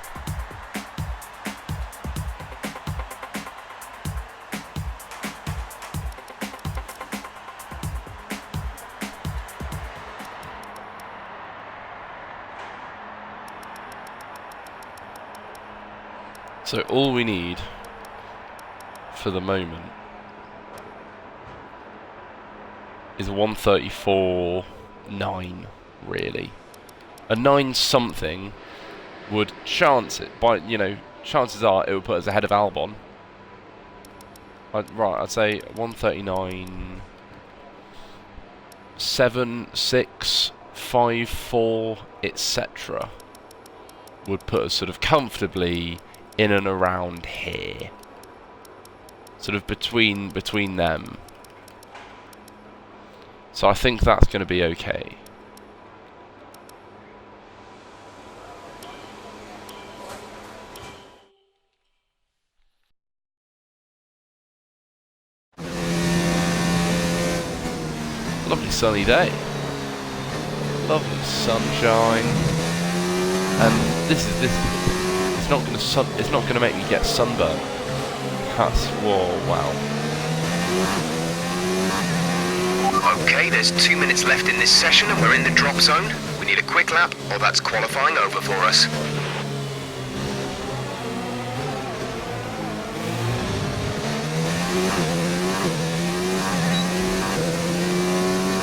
So all we need for the moment is a 134.9, really. A 9 something would chance it, by, you know, chances are it would put us ahead of Albon. I'd say 139, 7, 6, 5, 4, etc. would put us sort of comfortably in and around here, sort of between them. So I think that's going to be okay. Lovely sunny day, lovely sunshine, and this. It's not going to make me get sunburned. That's, whoa, wow. Okay, there's 2 minutes left in this session and we're in the drop zone. We need a quick lap or that's qualifying over for us.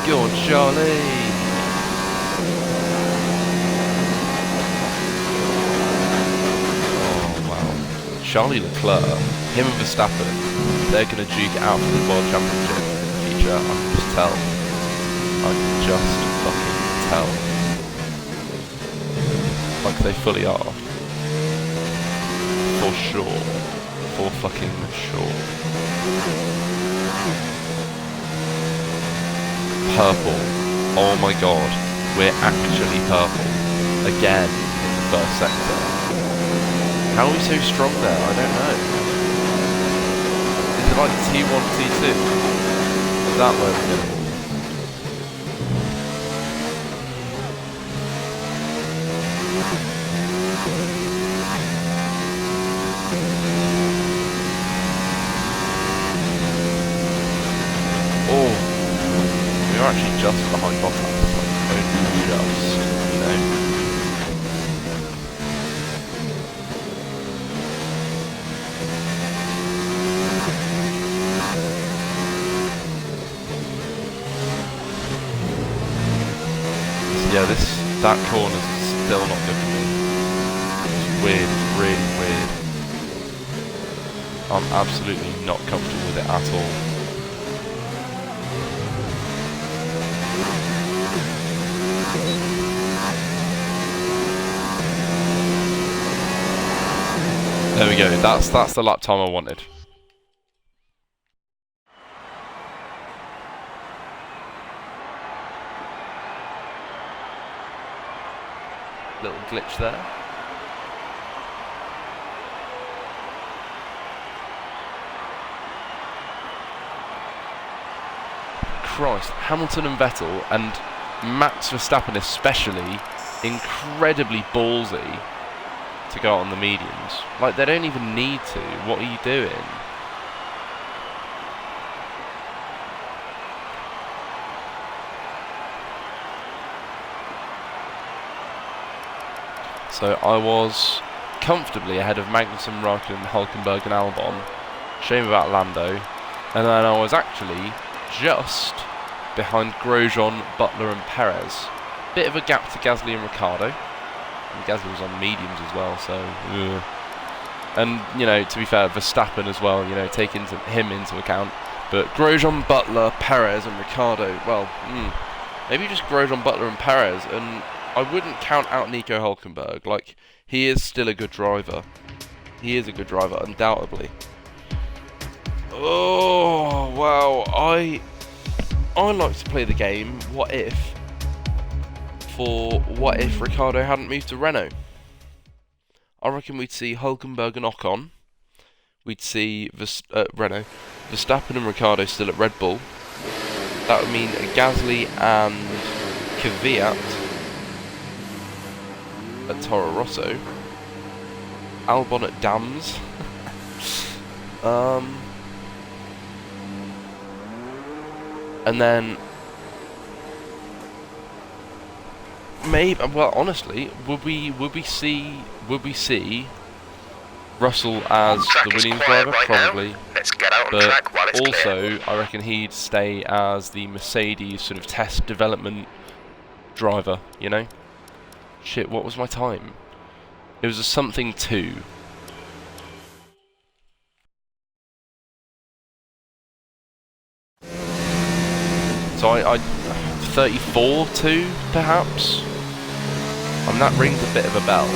Go on, Charlie. Charlie Leclerc, him and Verstappen, they're going to duke it out for the World Championship in the future. I can just tell. I can just fucking tell. Like they fully are. For sure. For fucking sure. Purple. Oh my god. We're actually purple. Again in the first sector. How are we so strong there? I don't know. Is it like T1, T2? Is that where we're going? Oh, we're actually just behind Bottas, like only just, you know. Yeah, that corner's still not good for me. It's weird, it's really weird. I'm absolutely not comfortable with it at all. There we go, that's the lap time I wanted. Little glitch there. Christ, Hamilton and Vettel, and Max Verstappen especially, incredibly ballsy to go out on the mediums. Like, they don't even need to. What are you doing? So I was comfortably ahead of Magnussen, Raikkonen, Hülkenberg and Albon. Shame about Lando. And then I was actually just behind Grosjean, Butler and Perez. Bit of a gap to Gasly and Ricciardo. And Gasly was on mediums as well, so... Ugh. And, you know, to be fair, Verstappen as well, you know, taking him into account. But Grosjean, Butler, Perez and Ricciardo, well, maybe just Grosjean, Butler and Perez, and I wouldn't count out Nico Hülkenberg. Like, he is still a good driver. He is a good driver, undoubtedly. Oh, wow, I like to play the game, what if Ricciardo hadn't moved to Renault. I reckon we'd see Hülkenberg and Ocon. We'd see Renault, Verstappen and Ricciardo still at Red Bull. That would mean Gasly and Kvyat at Toro Rosso. Albon at Dams. And then maybe, well, honestly, would we see Russell as the Williams driver? Probably. Let's get out on but track while it's also, clear. I reckon he'd stay as the Mercedes sort of test development driver. You know? Shit, what was my time? It was a something 2. So I 34-2 perhaps. That rings a bit of a bell.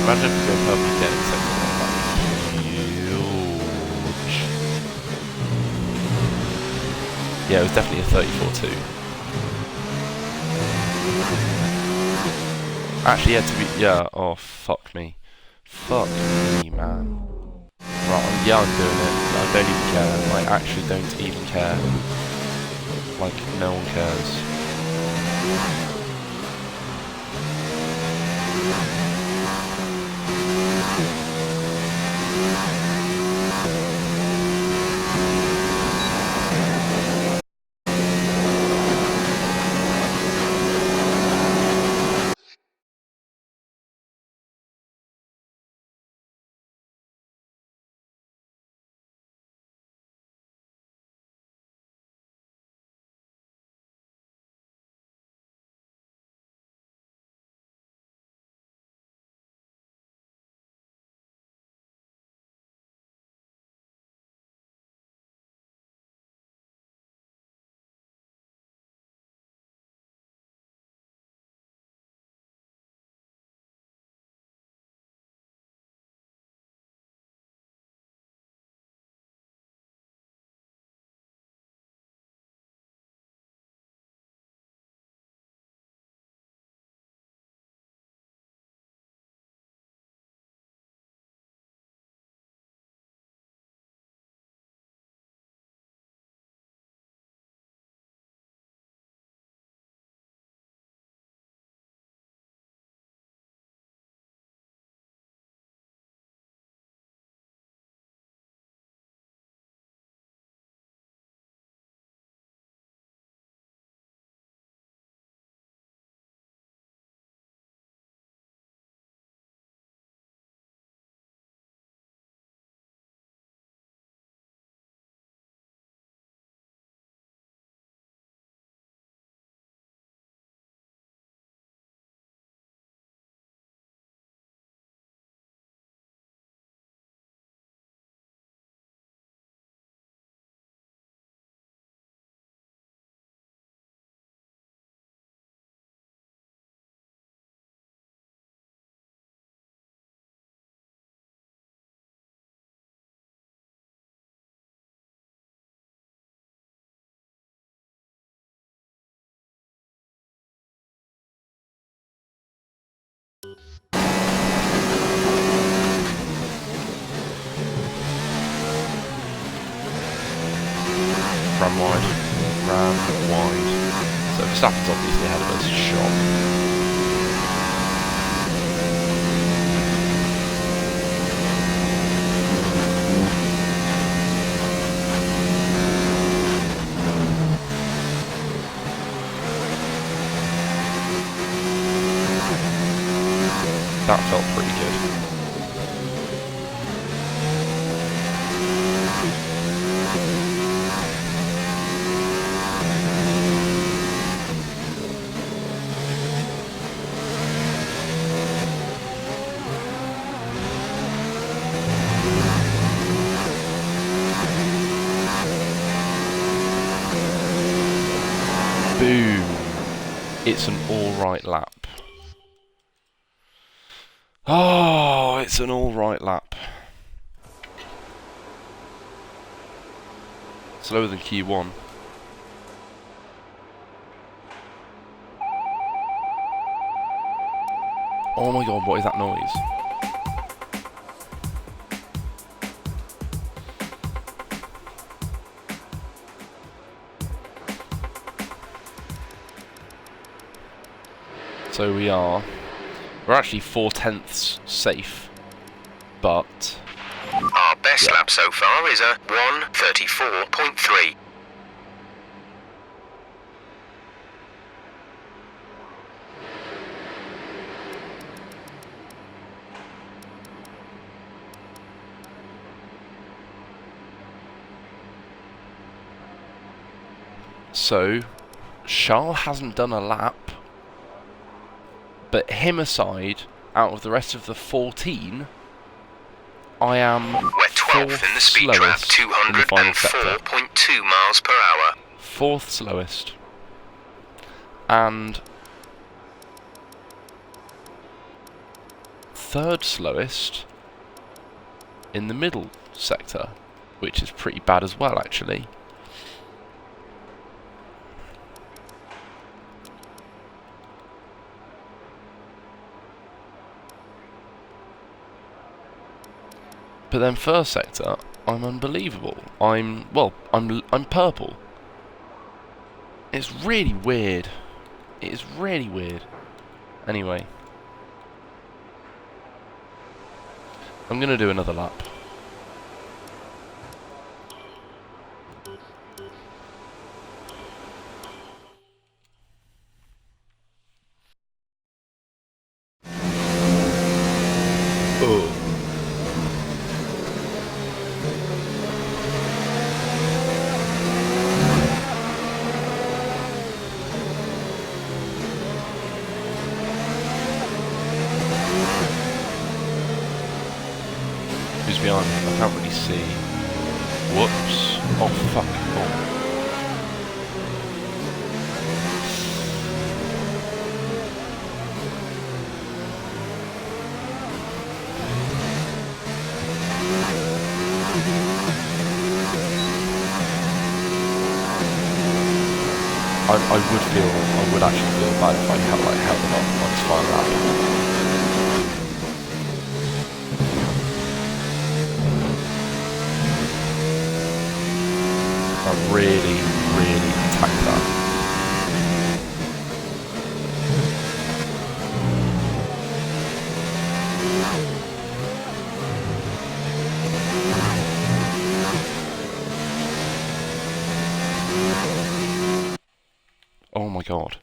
Imagine if we go purple again in second one, like, huge. Yeah, it was definitely a 34-2. Actually, oh, fuck me. Fuck me, man. Right, I'm doing it. I don't even care. I actually don't even care. Like, no one cares. ran wide. Ran wide. So Verstappen's obviously ahead of us. Shock. That felt pretty good. Boom. It's an alright lap. Oh, it's an alright lap. Slower than Q1. Oh my god, what is that noise? So we're actually 4/10 safe, but our best lap so far is a 1:34.3. so Charles hasn't done a lap. But him aside, out of the rest of the 14, I am We're 12th in the speed trap, 204.2 miles per hour. 4th slowest. And 3rd slowest in the middle sector, which is pretty bad as well, actually. But then first sector, I'm unbelievable. I'm purple. It's really weird. It is really weird. Anyway, I'm gonna do another lap. Oh. Who's behind me? I can't really see. Whoops. Oh, fuck. Oh. I would actually feel bad if I held them up on this final lap. I really attacked that. Oh my god.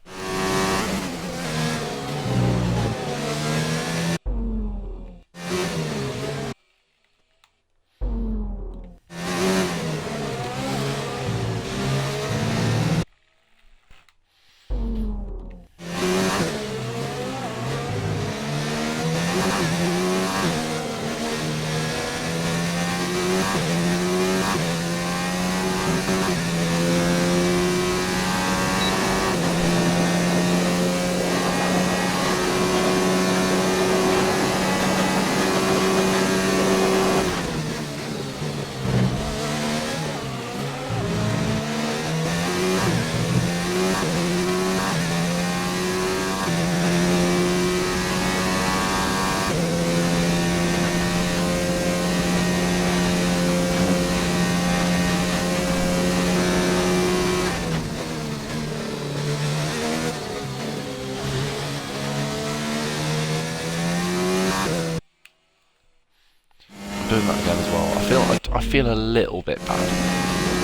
doing that again as well. I feel a little bit bad,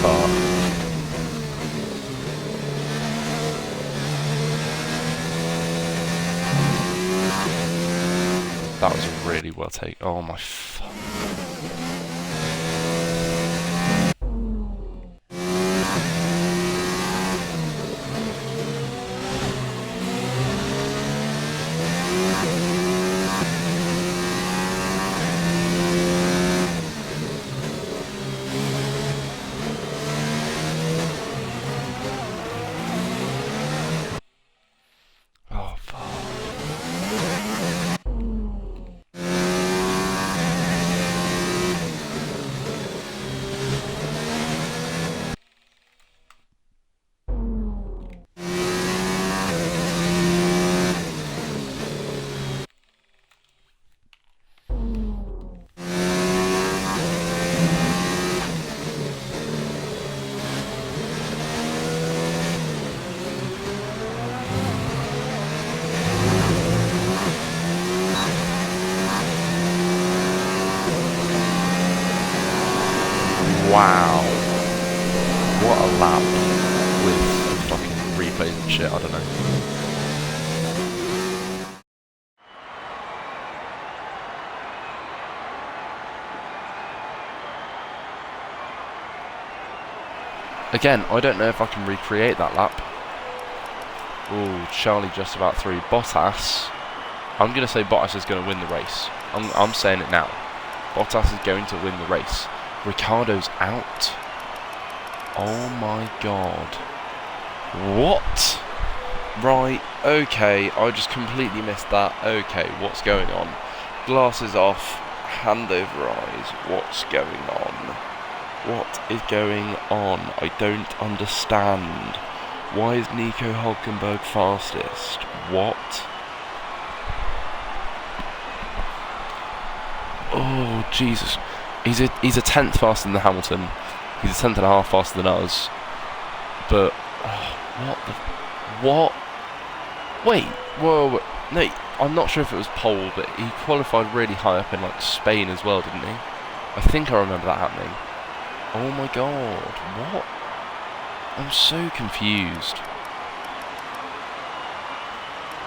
but that was really well taken. Oh my fuck. Oh fuck. Wow. What a lap with fucking replays and shit, I don't know. Again, I don't know if I can recreate that lap. Ooh, Charlie just about through. Bottas. I'm going to say Bottas is going to win the race. I'm saying it now. Bottas is going to win the race. Ricciardo's out. Oh my god. What? Right, okay, I just completely missed that. Okay, what's going on? Glasses off, hand over eyes. What's going on? What is going on? I don't understand. Why is Nico Hülkenberg fastest? What? Oh, Jesus. He's a tenth faster than Hamilton. He's a tenth and a half faster than us. But what? Wait, whoa. No, I'm not sure if it was pole, but he qualified really high up in like Spain as well, didn't he? I think I remember that happening. Oh my god, what? I'm so confused.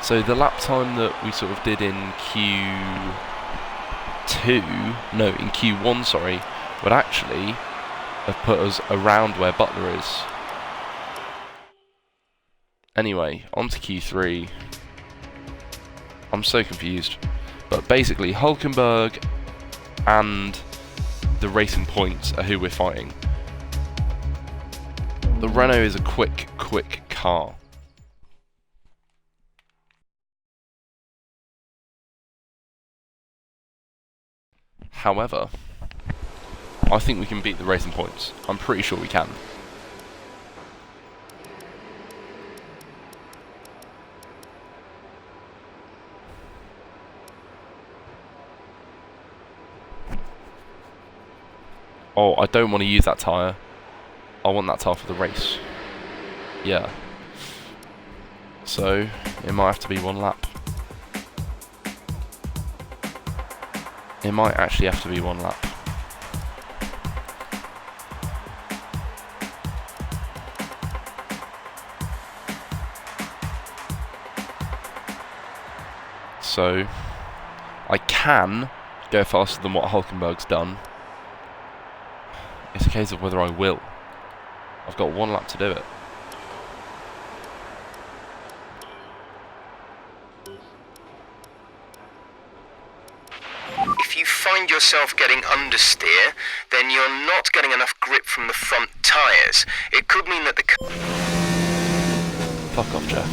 So the lap time that we sort of did in in Q1, sorry, would actually have put us around where Butler is. Anyway, on to Q3. I'm so confused. But basically, Hülkenberg and the Racing Points are who we're fighting. The Renault is a quick car. However, I think we can beat the Racing Points. I'm pretty sure we can. Oh, I don't want to use that tyre. I want that tyre for the race. Yeah. So, it might have to be one lap. It might actually have to be one lap. So, I can go faster than what Hülkenberg's done. It's a case of whether I will. I've got one lap to do it. If you find yourself getting understeer, then you're not getting enough grip from the front tyres. It could mean that the... Fuck off, Jeff.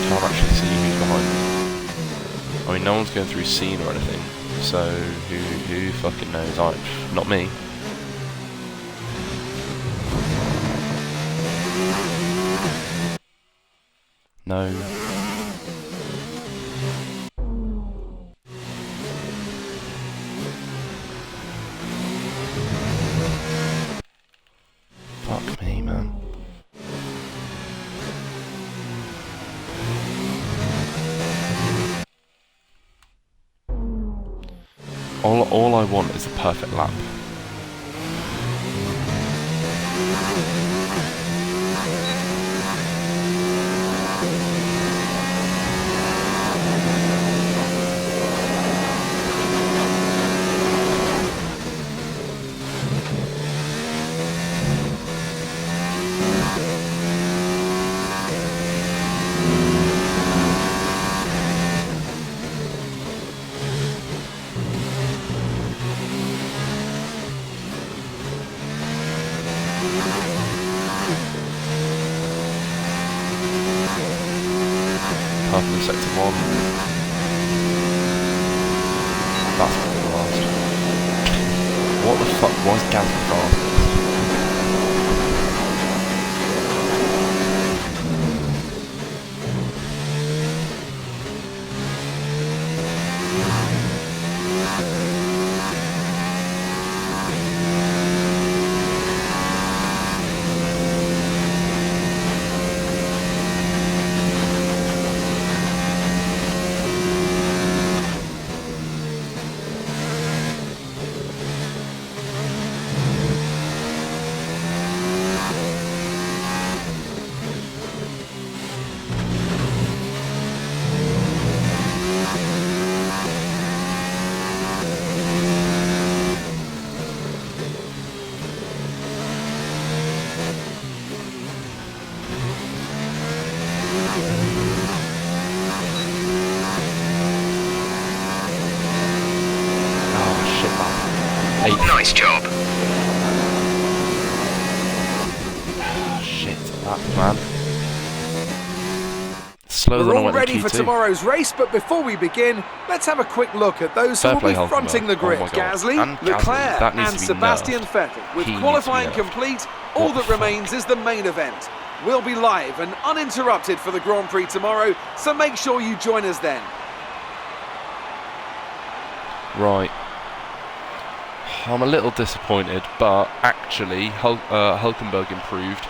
Can't actually see who's behind me. I mean, no one's going through scene or anything, so who fucking knows? Not me. No. All I want is the perfect lap. Half in sector 1. That's not gonna last. What the fuck was Gazzy fast? Nice job. Shit, that man. Slower than I We're all went ready in for Q2. tomorrow's race, but before we begin, let's have a quick look at those Fair who play, will be fronting the Hulkenberg. grid. Oh my God. Gasly, And Gasly, Leclerc that needs and to be Sebastian nerfed. Vettel. He With needs to be qualifying nerfed. complete, all What that the remains is the main event. We'll be live and uninterrupted for the Grand Prix tomorrow, so make sure you join us then. Right. I'm a little disappointed, but actually Hulkenberg improved,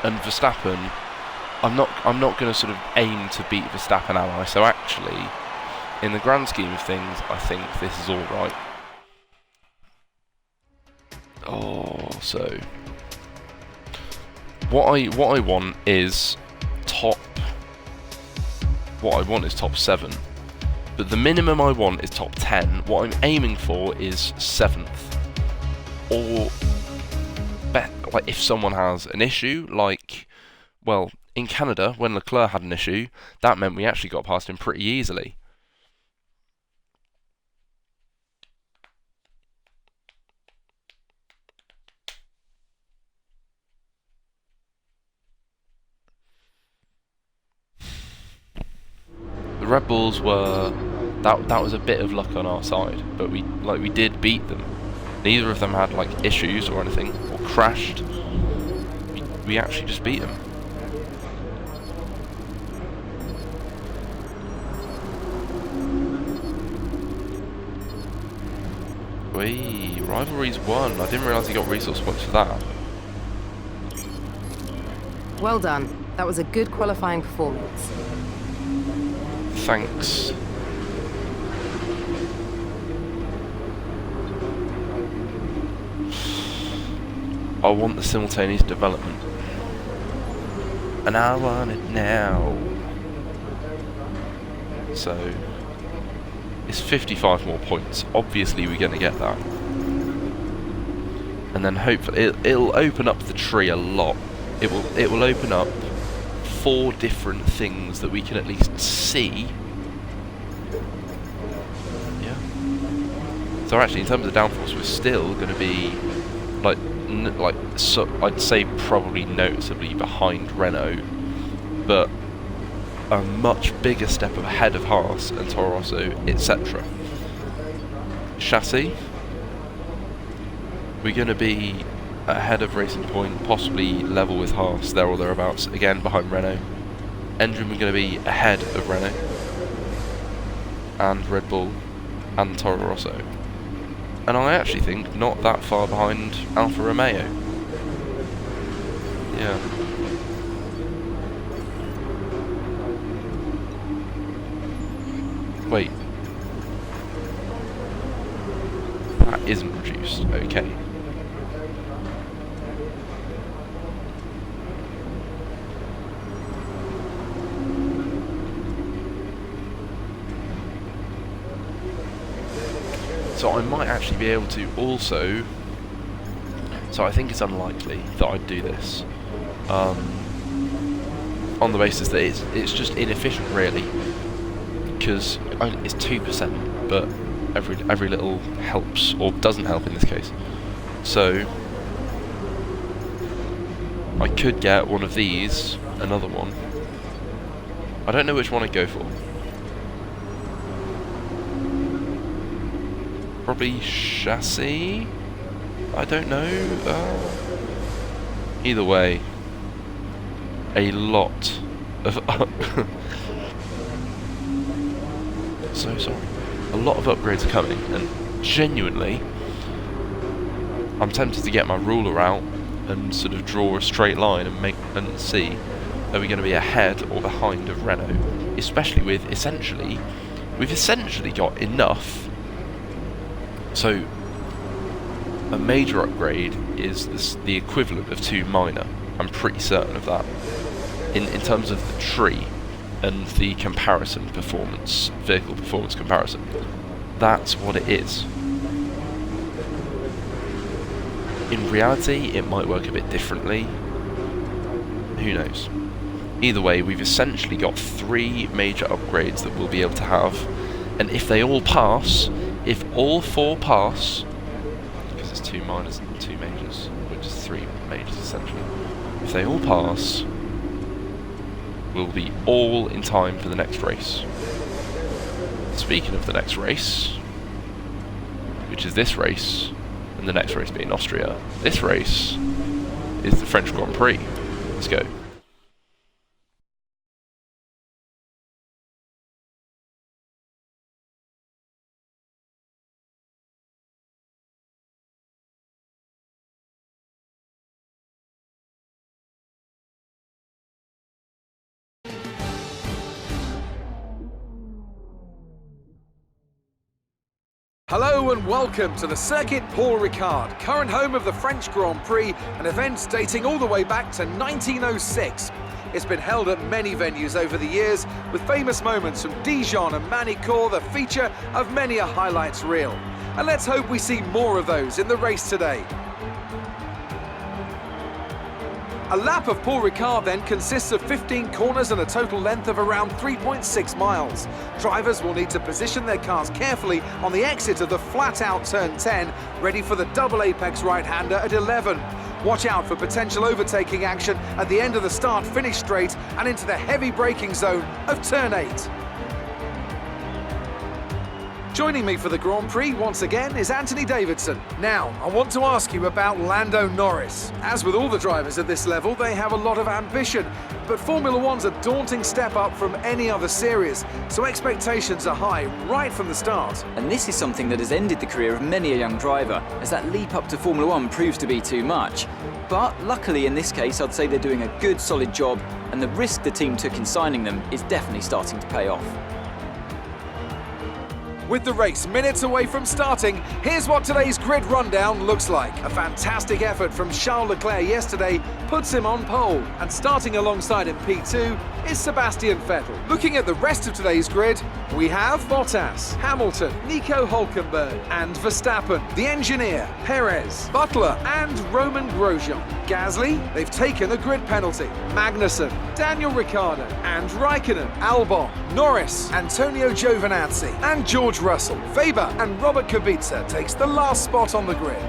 and Verstappen, I'm not going to sort of aim to beat Verstappen, am I? So actually, in the grand scheme of things, I think this is all right. Oh, so what I want is top. What I want is top 7. But the minimum I want is top 10. What I'm aiming for is 7th. Or, like, if someone has an issue, like, well, in Canada, when Leclerc had an issue, that meant we actually got past him pretty easily. The Red Bulls were... That was a bit of luck on our side, but we did beat them. Neither of them had like issues or anything, or crashed. We actually just beat them. Wee, rivalries won. I didn't realise he got resource points for that. Well done. That was a good qualifying performance. Thanks. I want the simultaneous development. And I want it now. So, it's 55 more points. Obviously we're going to get that. And then hopefully it'll open up the tree a lot. It will open up 4 different things that we can at least see. Yeah. So actually, in terms of downforce, we're still going to be so I'd say probably noticeably behind Renault, but a much bigger step ahead of Haas and Toro Rosso, etc. Chassis, we're going to be ahead of Racing Point, possibly level with Haas, there or thereabouts, again behind Renault. Engine, we're going to be ahead of Renault and Red Bull and Toro Rosso. And I actually think not that far behind Alfa Romeo. Yeah. Wait. isn't reduced. Okay. So I might actually be able to also... So I think it's unlikely that I'd do this. On the basis that it's just inefficient, really. Because it's 2%, but every little helps, or doesn't help in this case. So I could get one of these, another one. I don't know which one I'd go for. Probably chassis? I don't know. Either way, a lot of so sorry. A lot of upgrades are coming, and genuinely, I'm tempted to get my ruler out and sort of draw a straight line and see, are we going to be ahead or behind of Renault? Especially with we've essentially got enough. So a major upgrade is the equivalent of 2 minor. I'm pretty certain of that. In terms of the tree and the comparison performance, vehicle performance comparison, that's what it is. In reality, it might work a bit differently. Who knows? Either way, we've essentially got 3 major upgrades that we'll be able to have, and if they all pass, if all 4 pass, because it's 2 minors and 2 majors, which is 3 majors essentially, if they all pass, we'll be all in time for the next race. Speaking of the next race, which is this race, and the next race being Austria, this race is the French Grand Prix. Let's go. Hello and welcome to the Circuit Paul Ricard, current home of the French Grand Prix, an event dating all the way back to 1906. It's been held at many venues over the years, with famous moments from Dijon and Manicourt the feature of many a highlights reel. And let's hope we see more of those in the race today. A lap of Paul Ricard then consists of 15 corners and a total length of around 3.6 miles. Drivers will need to position their cars carefully on the exit of the flat-out turn 10, ready for the double apex right-hander at 11. Watch out for potential overtaking action at the end of the start-finish straight and into the heavy braking zone of turn 8. Joining me for the Grand Prix once again is Anthony Davidson. Now, I want to ask you about Lando Norris. As with all the drivers at this level, they have a lot of ambition, but Formula One's a daunting step up from any other series, so expectations are high right from the start. And this is something that has ended the career of many a young driver, as that leap up to Formula One proves to be too much. But luckily in this case, I'd say they're doing a good solid job, and the risk the team took in signing them is definitely starting to pay off. With the race minutes away from starting, here's what today's grid rundown looks like. A fantastic effort from Charles Leclerc yesterday puts him on pole, and starting alongside him P2 is Sebastian Vettel. Looking at the rest of today's grid, we have Bottas, Hamilton, Nico Hülkenberg and Verstappen, the engineer, Perez, Butler and Roman Grosjean. Gasly, they've taken a grid penalty. Magnussen, Daniel Ricciardo and Raikkonen, Albon, Norris, Antonio Giovinazzi and George Russell. Weber and Robert Kubica takes the last spot on the grid.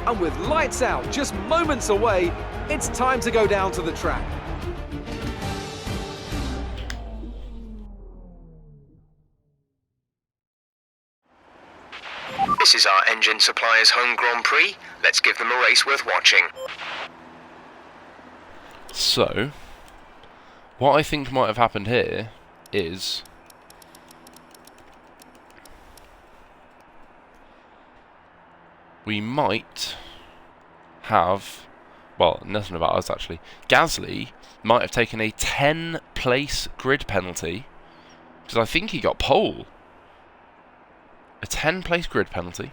And with lights out just moments away, it's time to go down to the track. This is our engine supplier's home Grand Prix. Let's give them a race worth watching. So, what I think might have happened here is we might have, well, nothing about us actually. Gasly might have taken a 10-place grid penalty, because I think he got pole. A 10-place grid penalty.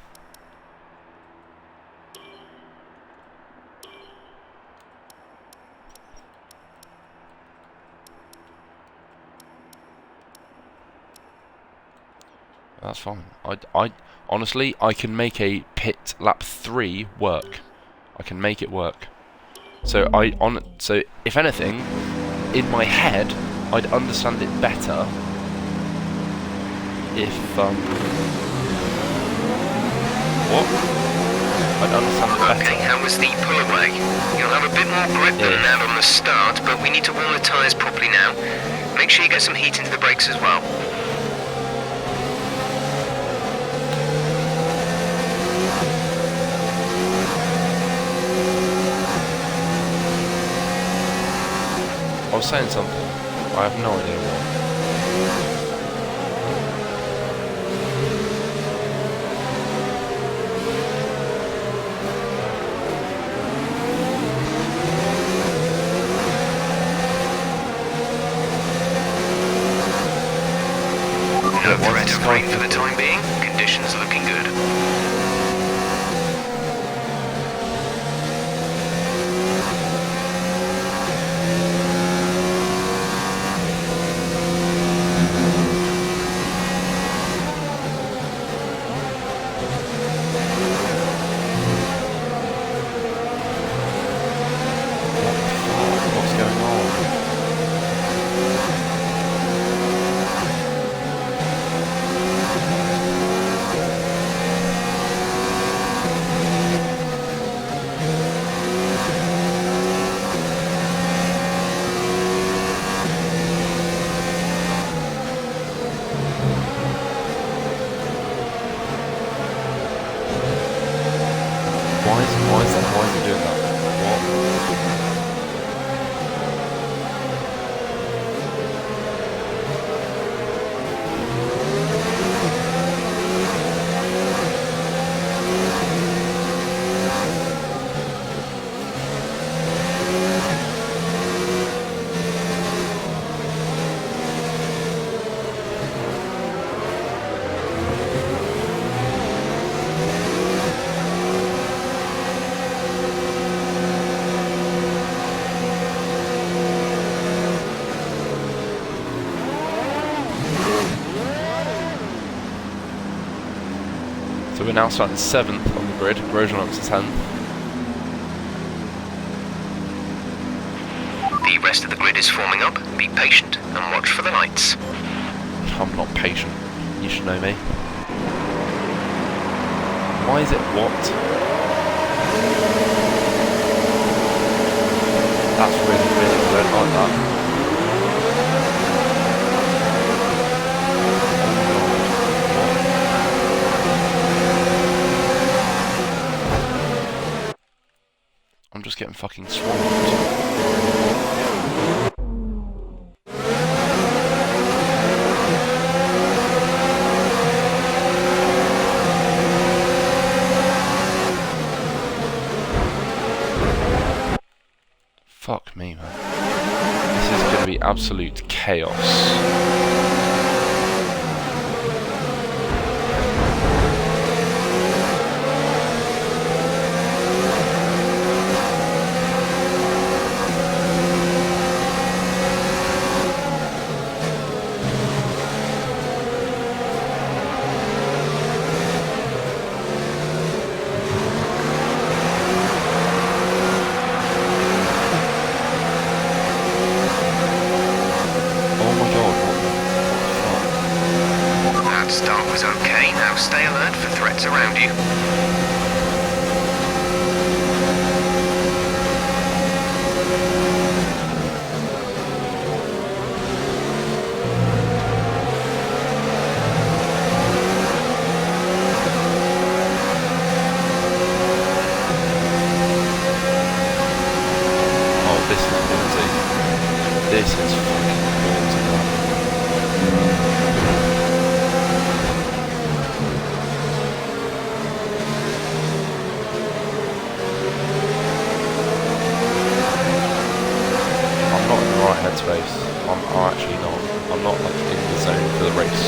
That's fine. I honestly, I can make a pit lap 3 work. I can make it work. So so if anything, in my head, I'd understand it better if what? I'd understand it better. Okay, how was the pull away? You'll have a bit more grip than that on the start, but we need to warm the tyres properly now. Make sure you get some heat into the brakes as well. I was saying something. I have no idea what. No threat of rain for the time being. Conditions are looking good. What's going on? Why is it doing that? What? So we're now starting 7th on the grid, Grosjean up to 10th. The rest of the grid is forming up. Be patient and watch for the lights. I'm not patient, you should know me. Why is it what? That's really, I don't like that. I'm just getting fucking swamped. Fuck me, man. This is going to be absolute chaos. That start was okay. Now stay alert for threats around you. Oh, this is ballsy. This is fucking ballsy, man. I'm not in the right headspace. I'm actually not. I'm not like in the zone for the race.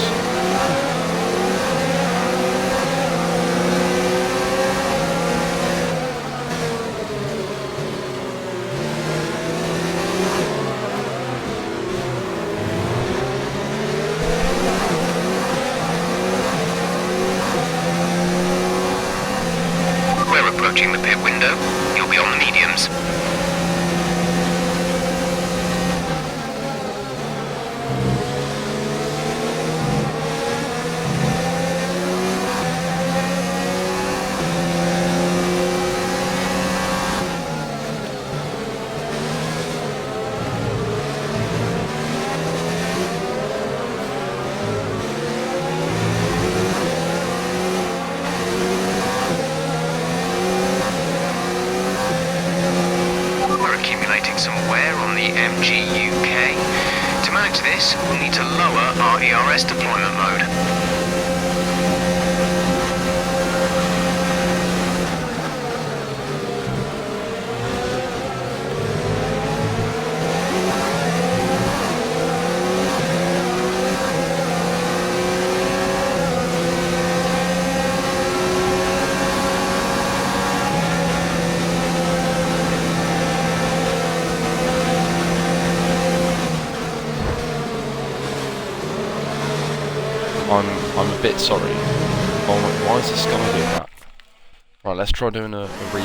approaching the pit window. You'll be on the mediums. Some wear on the MGUK. To manage this, we'll need to lower our ERS deployment mode. I'm a bit sorry. Oh, why is this guy doing that? Right, let's try doing a replay.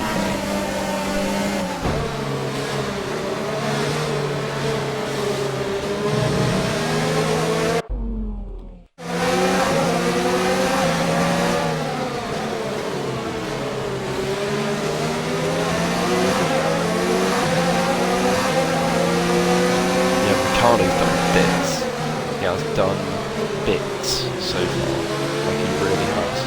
Ricardo's done bits. He has done bits so far. Like he really has.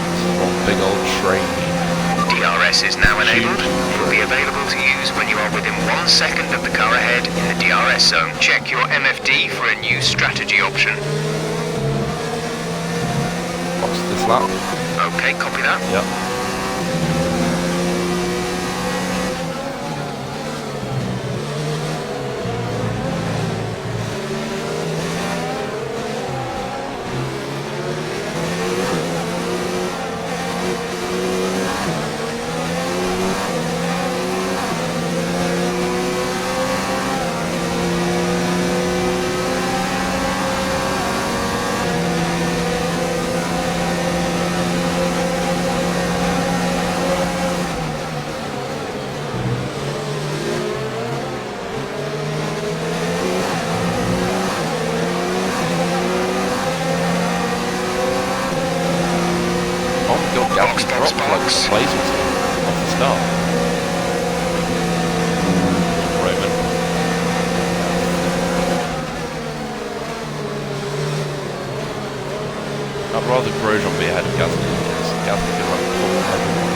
This is one big old train. DRS is now enabled. It will be available to use when you are within 1 second of the car ahead in the DRS zone. Check your MFD for a new strategy option. What's this lap? Okay, copy that. Yep. Box. Places off the start. Roman. I'd rather Grosjean be ahead of Gasly because Gasly can like pull everyone.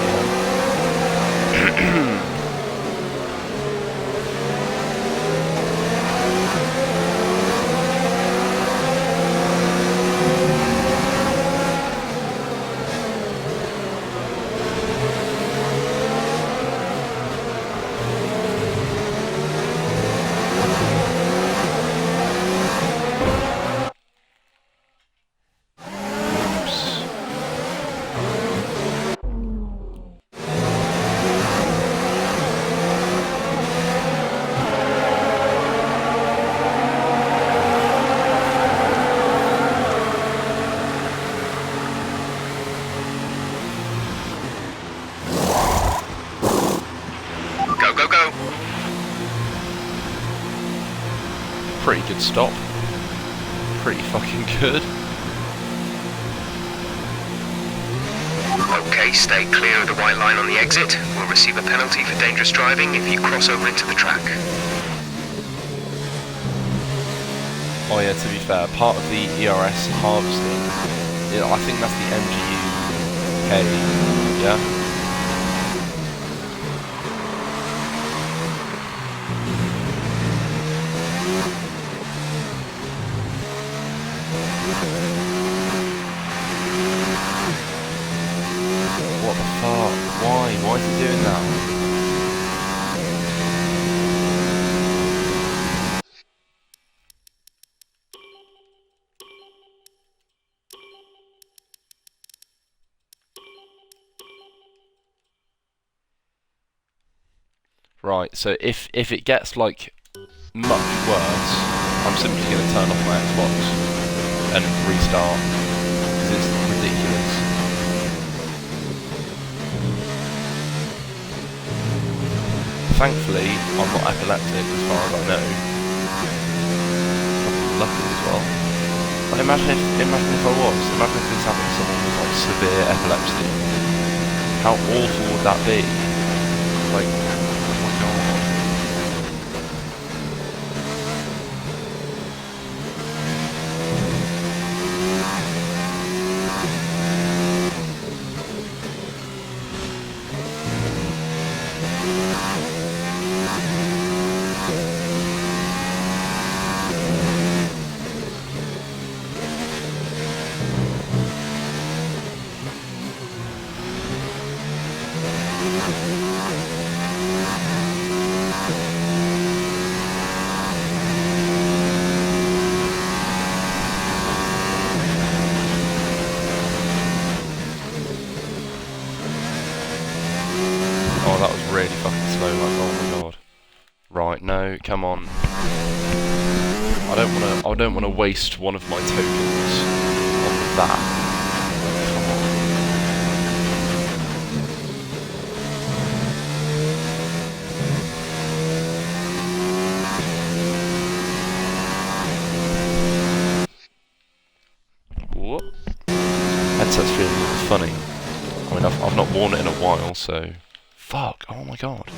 Pretty good stop. Pretty fucking good. Okay, stay clear of the white line on the exit. We'll receive a penalty for dangerous driving if you cross over into the track. Oh yeah, to be fair, part of the ERS harvesting, I think that's the MGU-K, yeah? What the fuck? Why? Why is he doing that? Right, so if it gets like much worse, I'm simply going to turn off my Xbox. and restart, because it's ridiculous. Thankfully, I'm not epileptic as far as I know. I'm lucky as well. But imagine if I was. Imagine if this happened to someone with like severe epilepsy. How awful would that be? Like, oh my god. Oh, that was really fucking slow, like, oh my god. Right, no, come on. I don't wanna waste one of my tokens on that. Come on. Whoop. Headset's feeling a little funny. I mean, I've not worn it in a while, so... Fuck, oh my god.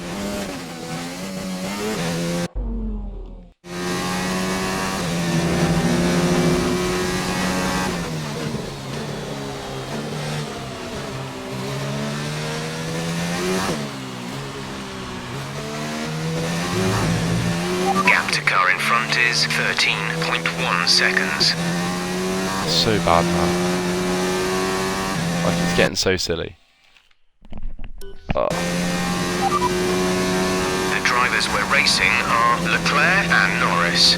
Gap to car in front is 13.1 seconds. So bad, man. Like, it's getting so silly. Oh. The drivers we're racing are Leclerc and Norris.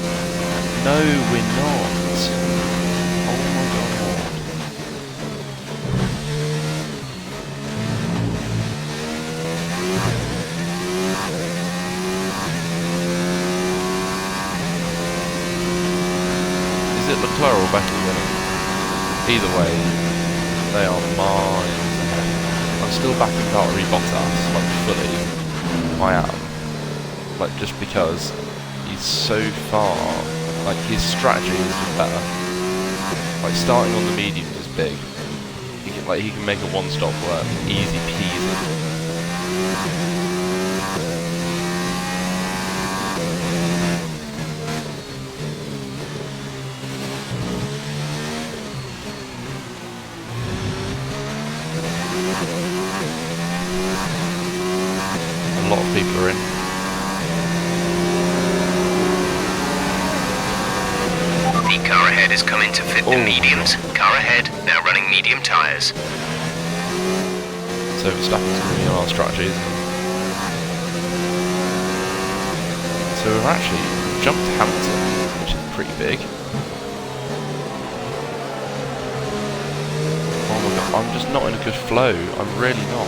No, we're not. Oh my god. Is it Leclerc or Vettel winning? Either way, they are miles ahead. I'm still backing Valtteri Bottas, like fully. I am. Like, just because he's so far, like, his strategy is just better. Like, starting on the mediums is big. He can make a one-stop work, easy peasy. A lot of people are in. The car ahead is coming to fit the mediums. Car ahead, now running medium tyres. So Verstappen's going to be on our strategy, isn't he? So we've actually jumped Hamilton, which is pretty big. Oh my god, I'm just not in a good flow. I'm really not.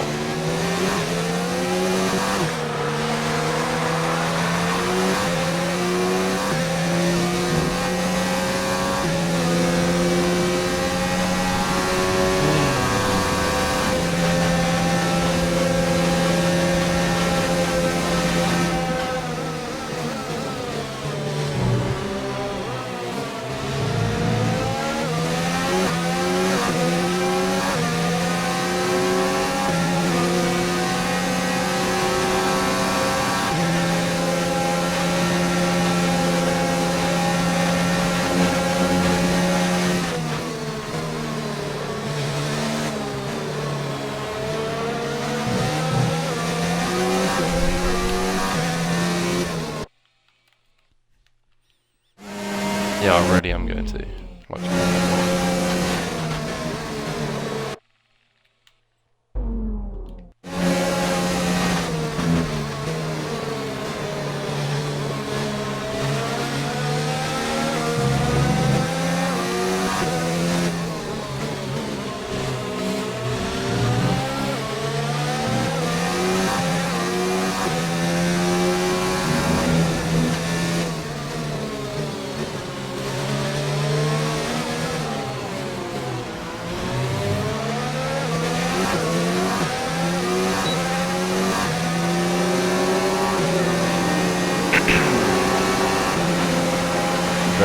Yeah, I really am going to.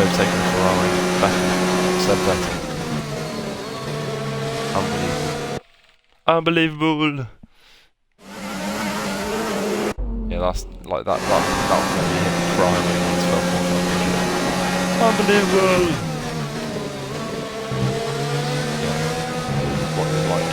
overtaken Ferrari. Seb Vettel. Unbelievable. Yeah, that's like that was maybe him crying when he won his first World Championship. Unbelievable. Yeah, what it's like.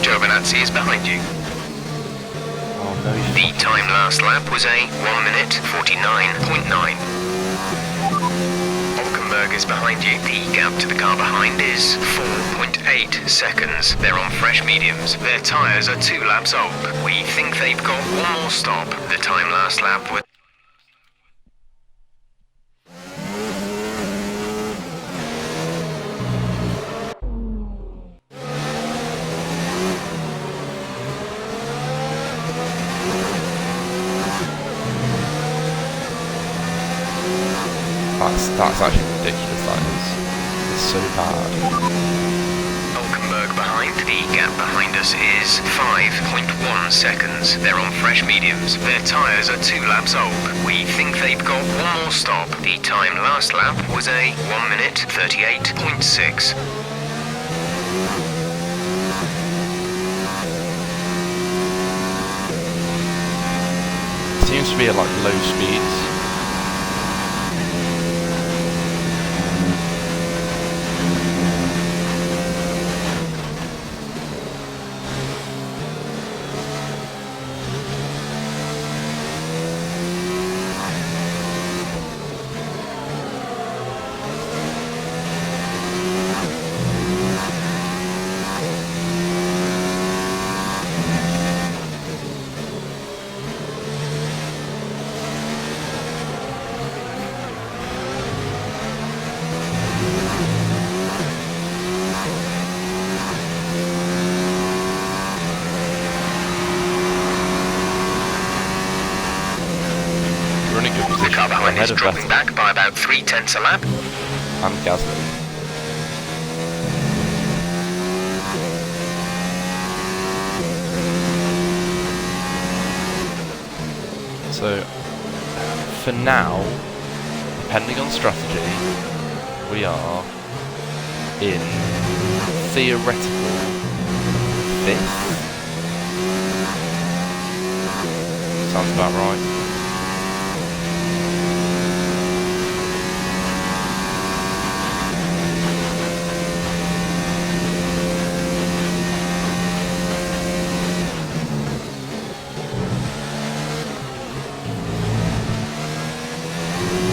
Giovinazzi is behind you. Oh, no, the time last lap was a 1 minute 49.9. Hulkenberg is behind you. The gap to the car behind is 4.8 seconds. They're on fresh mediums. Their tyres are 2 laps old. We think they've got one more stop. The time last lap was... That's actually ridiculous, that is. It's so bad. Hulkenberg behind. The gap behind us is 5.1 seconds. They're on fresh mediums. Their tyres are 2 laps old. We think they've got one more stop. The time last lap was a 1 minute 38.6. Seems to be at like low speeds. The car behind is dropping back by about 0.3 a lap. And Gasly. So, for now, depending on strategy, we are in theoretical 5th. Sounds about right.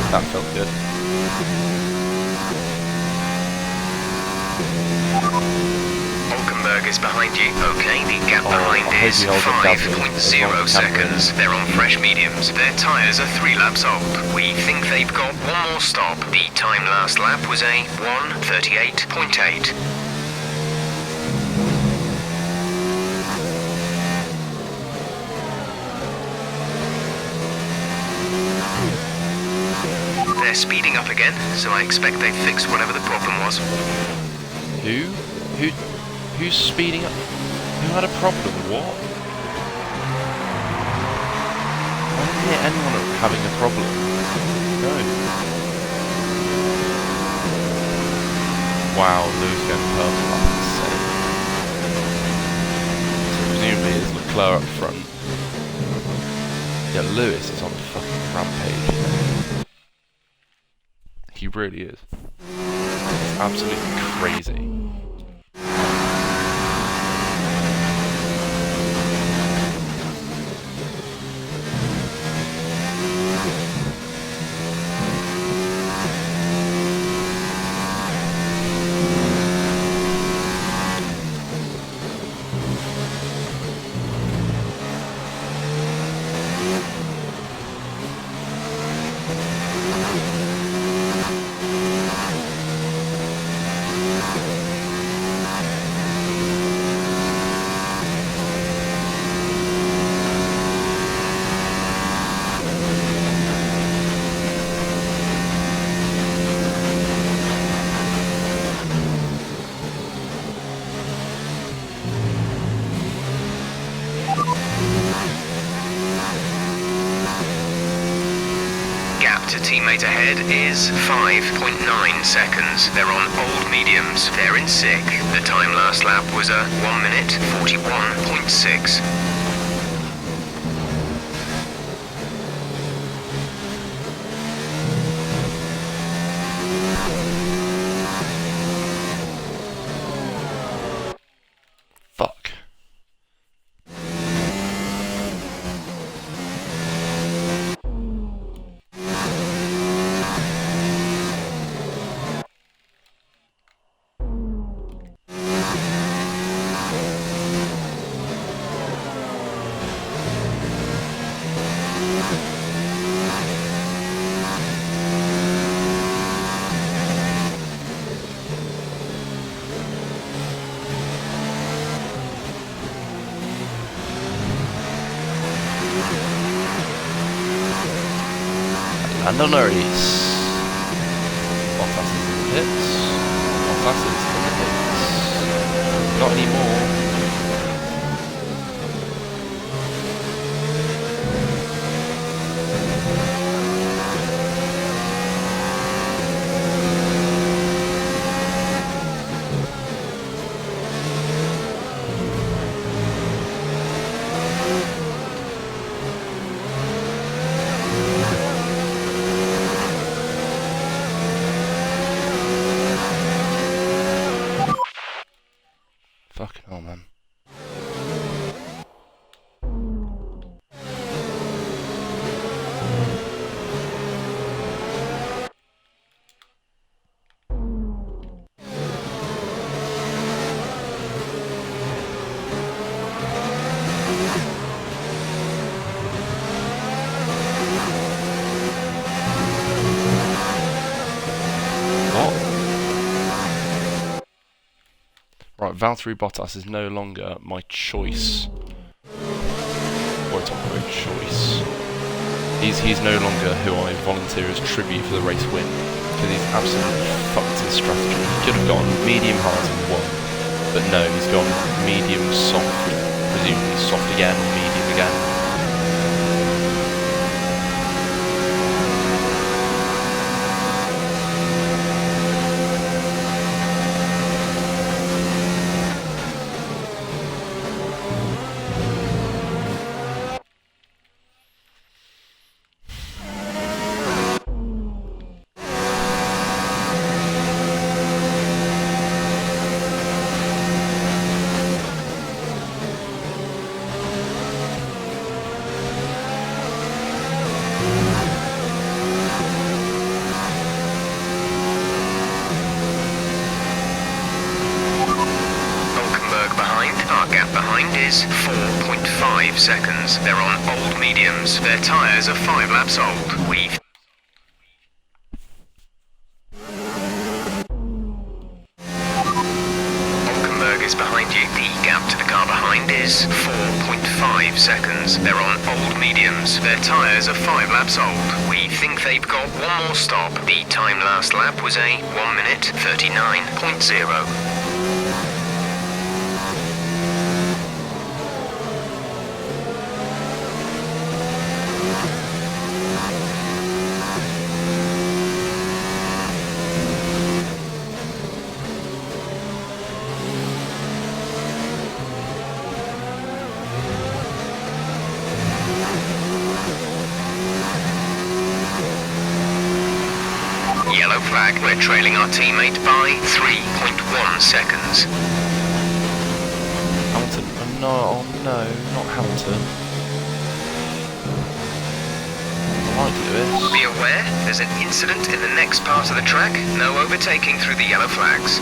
That felt good. Hulkenberg is behind you. Okay, the gap behind is 5.0 seconds. They're on fresh mediums. Their tyres are 3 laps old. We think they've got one more stop. The time last lap was a 1:38.8. They're speeding up again, so I expect they've fixed whatever the problem was. Who's speeding up? Who had a problem? What? I didn't hear anyone having a problem. No. Wow, Lewis going purple. That's insane. So presumably it's Leclerc up front. Yeah, Lewis is on a fucking rampage. He really is. It's absolutely crazy. To teammate ahead is 5.9 seconds. They're on old mediums. They're in sick. The time last lap was a 1 minute 41.6. Fuck. And on our east, Bottas is in the pits. Bottas is in the pits. Not anymore. Fucking hell, man. Right, Valtteri Bottas is no longer my choice. Or it's not my choice. He's no longer who I volunteer as tribute for the race win. Because he's absolutely fucked his strategy. He could have gone medium hard and won. But no, he's gone medium soft. Presumably soft again, medium again. is 4.5 seconds. They're on old mediums. Their tyres are 5 laps old. We've... Hulkenberg is behind you. The gap to the car behind behind is 4.5 seconds. They're on old mediums. Their tyres are 5 laps old. We think they've got one more stop. The time last lap was a 1 minute 39.0. Yellow flag. We're trailing our teammate by 3.1 seconds. Hamilton. Oh no, oh no, not Hamilton. I might do this. Be aware, there's an incident in the next part of the track. No overtaking through the yellow flags.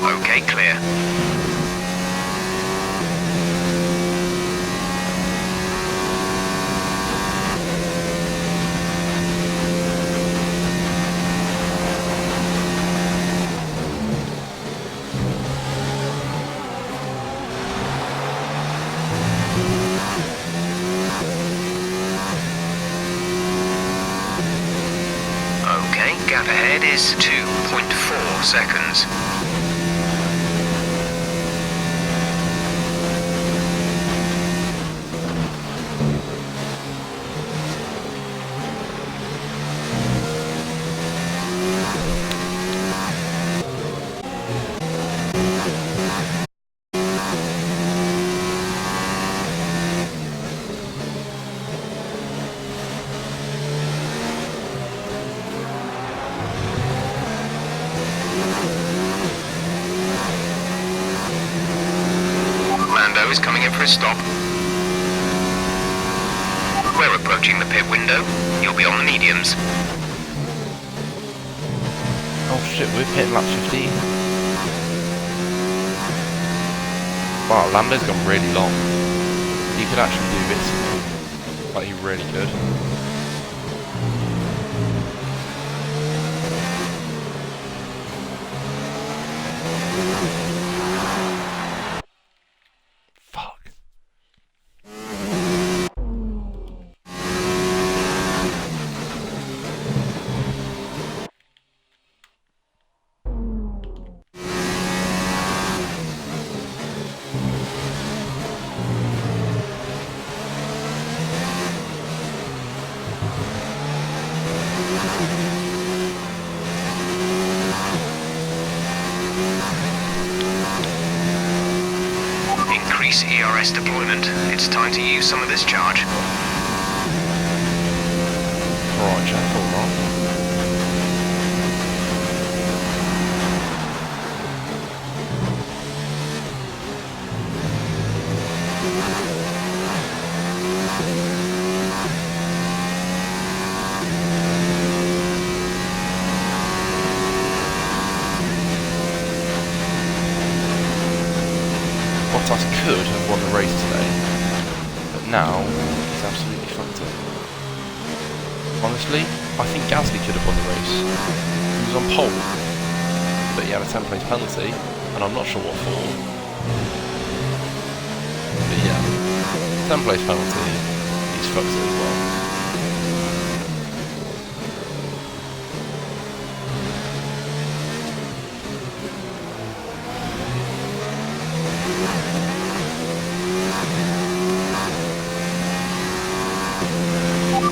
Okay, clear. Okay, gap ahead is 2.4 seconds. Lando is coming in for a stop. We're approaching the pit window. You'll be on the mediums. Oh shit, we're pitting lap 15. Wow, Lando's gone really long. He could actually do this. Like, he really could. Fuck. Increase ERS deployment. It's time to use some of this charge. Right, Jack, alright. Bottas could have won the race today, but now he's absolutely fucked it. Honestly, I think Gasly could have won the race. He was on pole, but he had a 10-place penalty, and I'm not sure what for. But yeah, 10-place penalty, he's fucked it as well.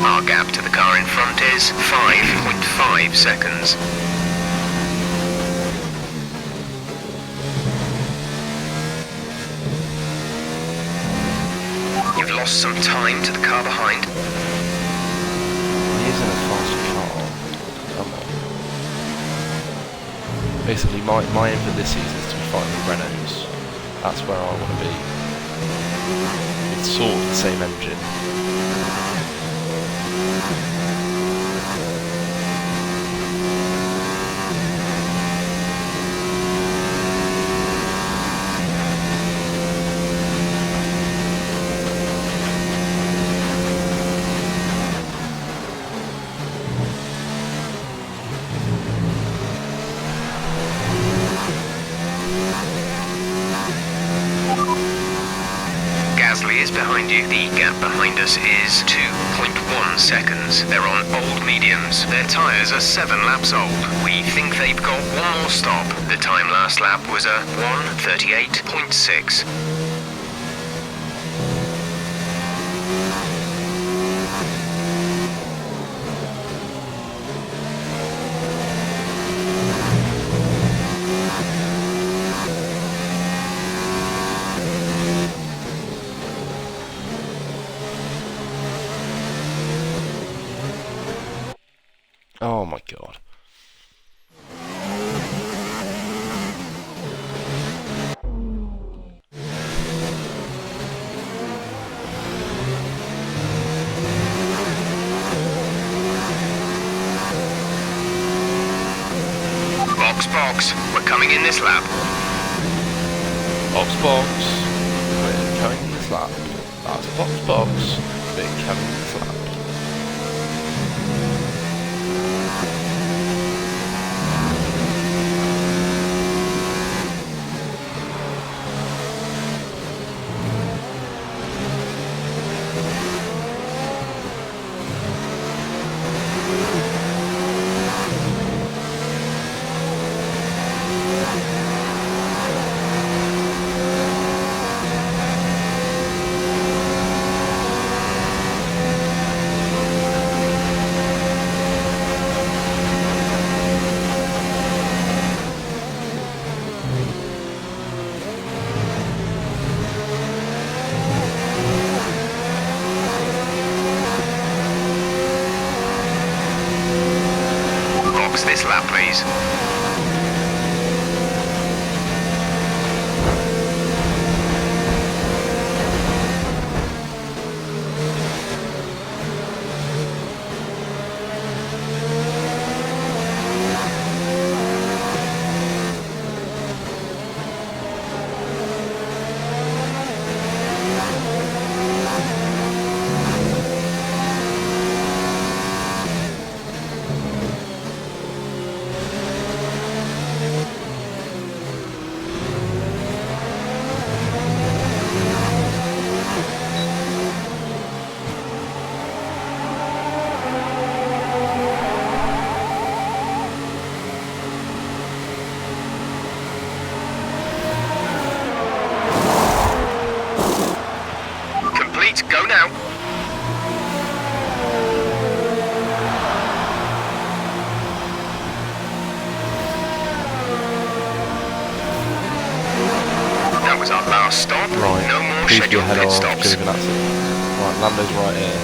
Our gap to the car in front is 5.5 seconds. You've lost some time to the car behind. He is in a fast car. Come on. Basically, my aim for this season is to be fighting with Renaults. That's where I want to be. It's sort of the same engine. behind you. The gap behind us is 2.1 seconds. They're on old mediums. Their tyres are 7 laps old. We think they've got one more stop. The time last lap was a 1:38.6. Oh my god. Box, we're coming in this lap. Box, we're coming in this lap. That's box, we're coming in this lap. This lap, please. Go now. That was our last stop. Right. No more Please scheduled head pit off. stops. Right, Lando's right here.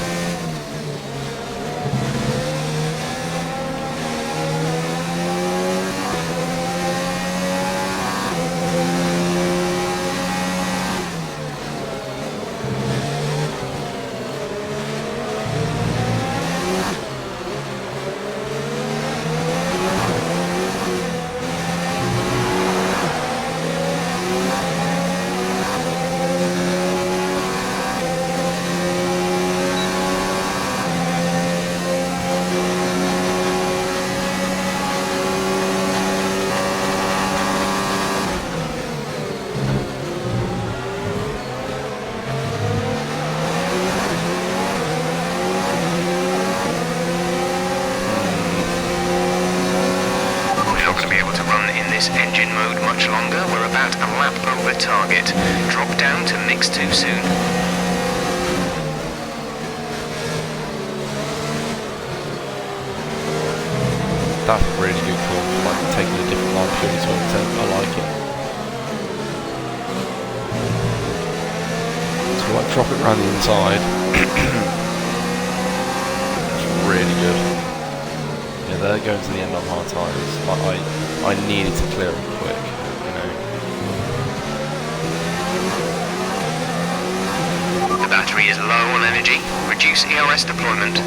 Engine mode much longer. We're about a lap over target. Drop down to mix too soon. That's a really good call for like taking a different line through the 2010. I like it. So like drop it around the inside. That's really good. Yeah, they're going to the end on hard tyres. I needed to clear them quick, you know. The battery is low on energy. Reduce ERS deployment.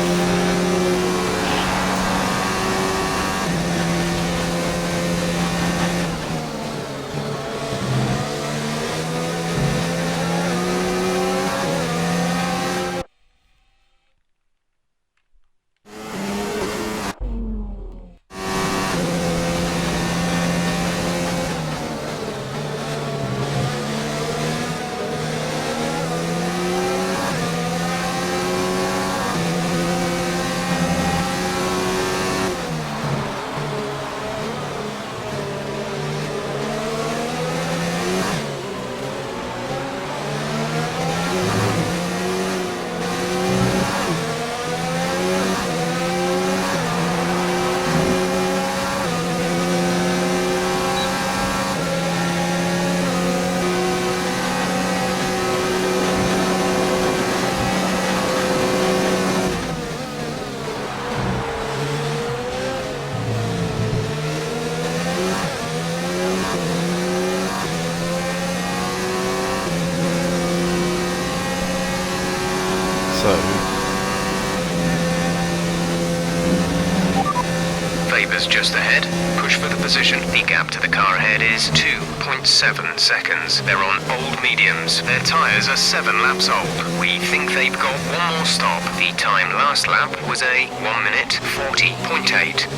just ahead. Push for the position. The gap to the car ahead is 2.7 seconds. They're on old mediums. Their tyres are 7 laps old. We think they've got one more stop. The time last lap was a 1 minute 40.8.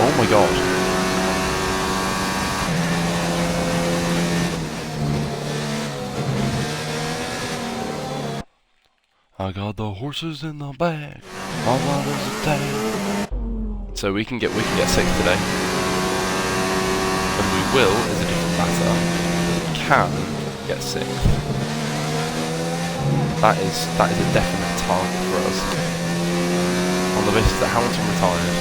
Oh my god. I got the horses in the back. All out of the tank. So we can get 6th today. And we will is a different matter. We can get 6th. That is a definite target for us. On the basis that Hamilton retired.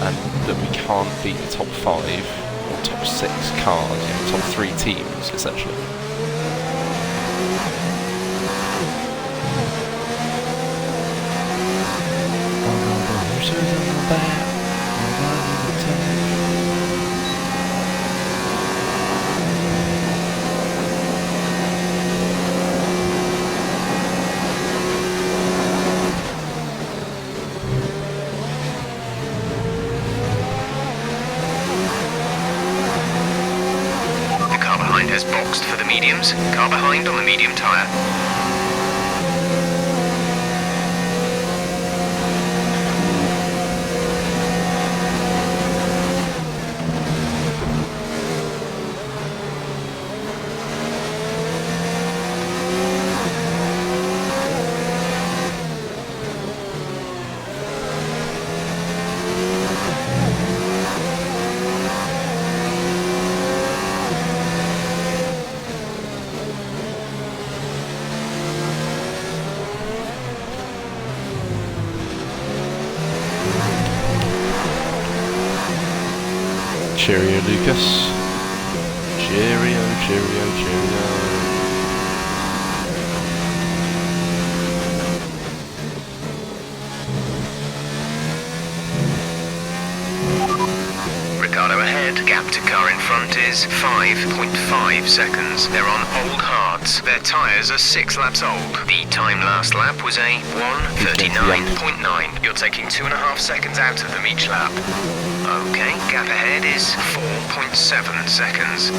And that we can't beat the top 5 or top 6 cars, top 3 teams essentially. Has boxed for the mediums. Car behind on the medium tyre. Cheerio, Lucas. Cheerio, cheerio, cheerio. Ricardo ahead. Gap to car in front is 5.5 seconds. They're on old hards. Their tyres are 6 laps old. The time last lap was a 1:39.9. You're taking 2.5 seconds out of them each lap. Okay, gap ahead is 4.7 seconds.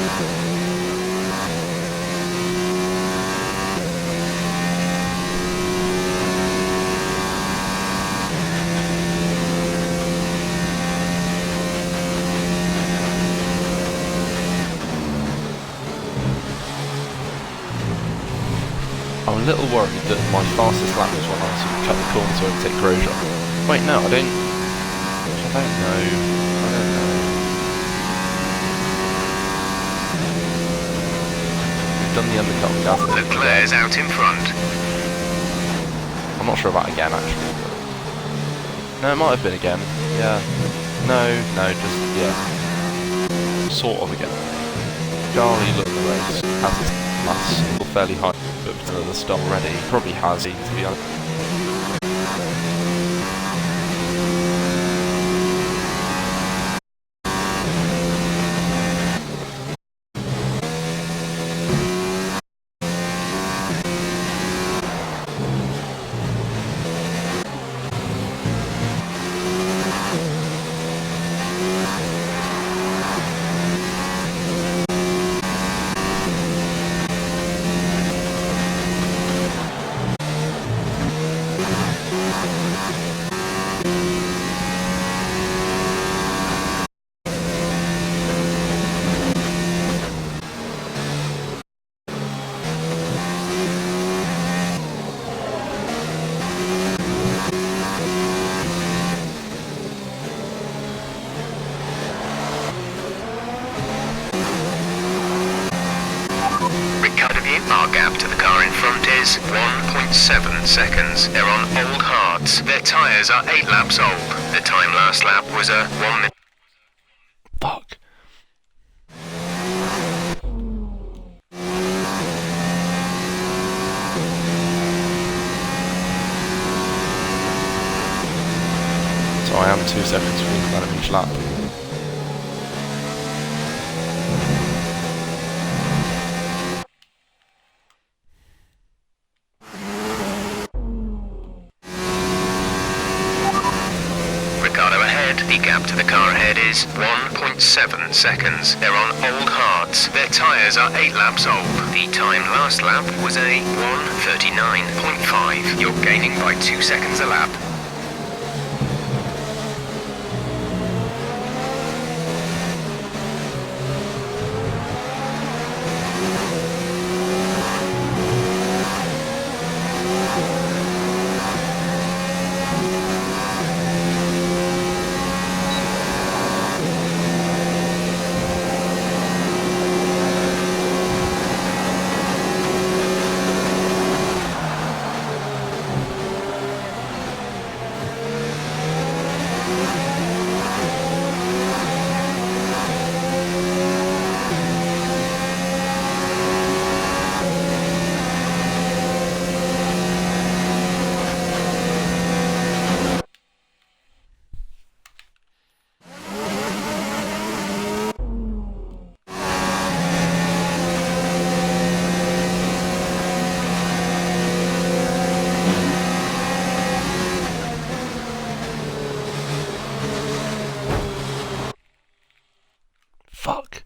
I'm a little worried that my fastest lap was when I sort of cut the corner to overtake Grosjean. Wait, no, I don't know. We've done the undercut with Gasly. Leclerc's out in front. I'm not sure about again, actually. But no, it might have been again. Yeah. No, just, yeah. Sort of again. Charlie looked at the race. Has his class fairly high booked to the start already. Probably has, to be honest. Our gap to the car in front is 1.7 seconds. They're on old hards. Their tyres are 8 laps old. The time last lap was a 1 minute. Fuck. So I am 2 seconds from that of each lap. Ricardo ahead. The gap to the car ahead is 1.7 seconds. They're on old hards. Their tyres are 8 laps old. The time last lap was a 1:39.5. You're gaining by 2 seconds a lap. Fuck.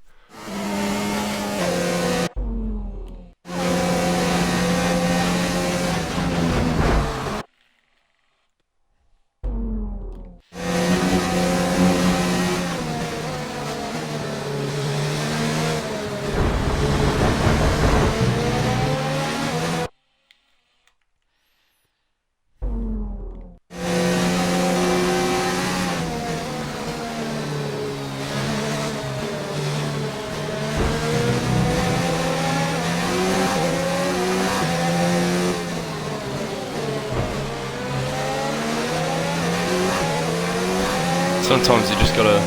Sometimes you just gotta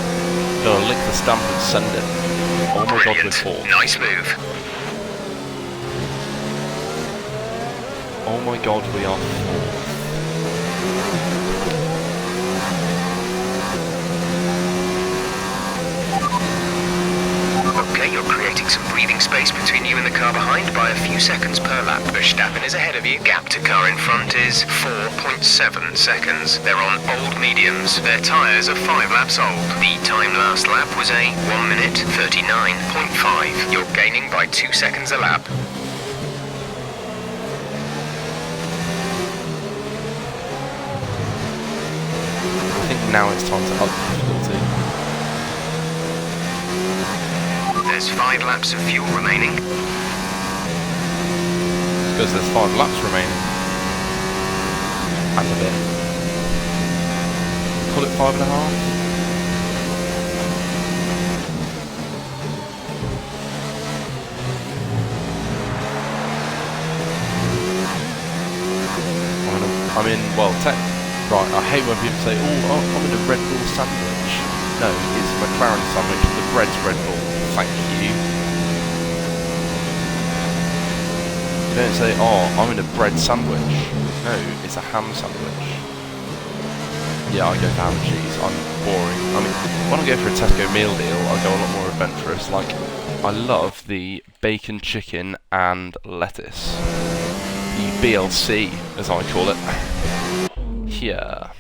lick the stamp and send it. Oh my god, with 4. Nice move. Oh my god, we are 4. Okay, you're creating some breathing space between you and the car behind by a few seconds per lap. Verstappen is ahead of you. Gap to car in front is 4.7 seconds. They're on old mediums. Their tyres are 5 laps old. The time last lap was a 1:39.5. You're gaining by 2 seconds a lap. I think now it's time to up the difficulty. There's 5 laps of fuel remaining. Because there's 5 laps remaining. And a bit. Call it 5.5. Well, right, I hate when people say, oh, I'm in a Red Bull sandwich. No, it's a McLaren sandwich, the bread's Red Bull. Thank you. You don't say, oh, I'm in a bread sandwich. No, it's a ham sandwich. Yeah, I go for ham and cheese. I'm boring. I mean, when I go for a Tesco meal deal, I go a lot more adventurous. Like, I love the bacon, chicken, and lettuce. The BLC, as I call it. Here.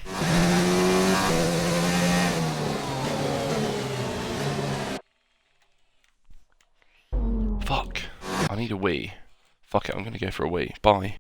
Fuck. I need a wee. Fuck it, I'm gonna go for a wee. Bye.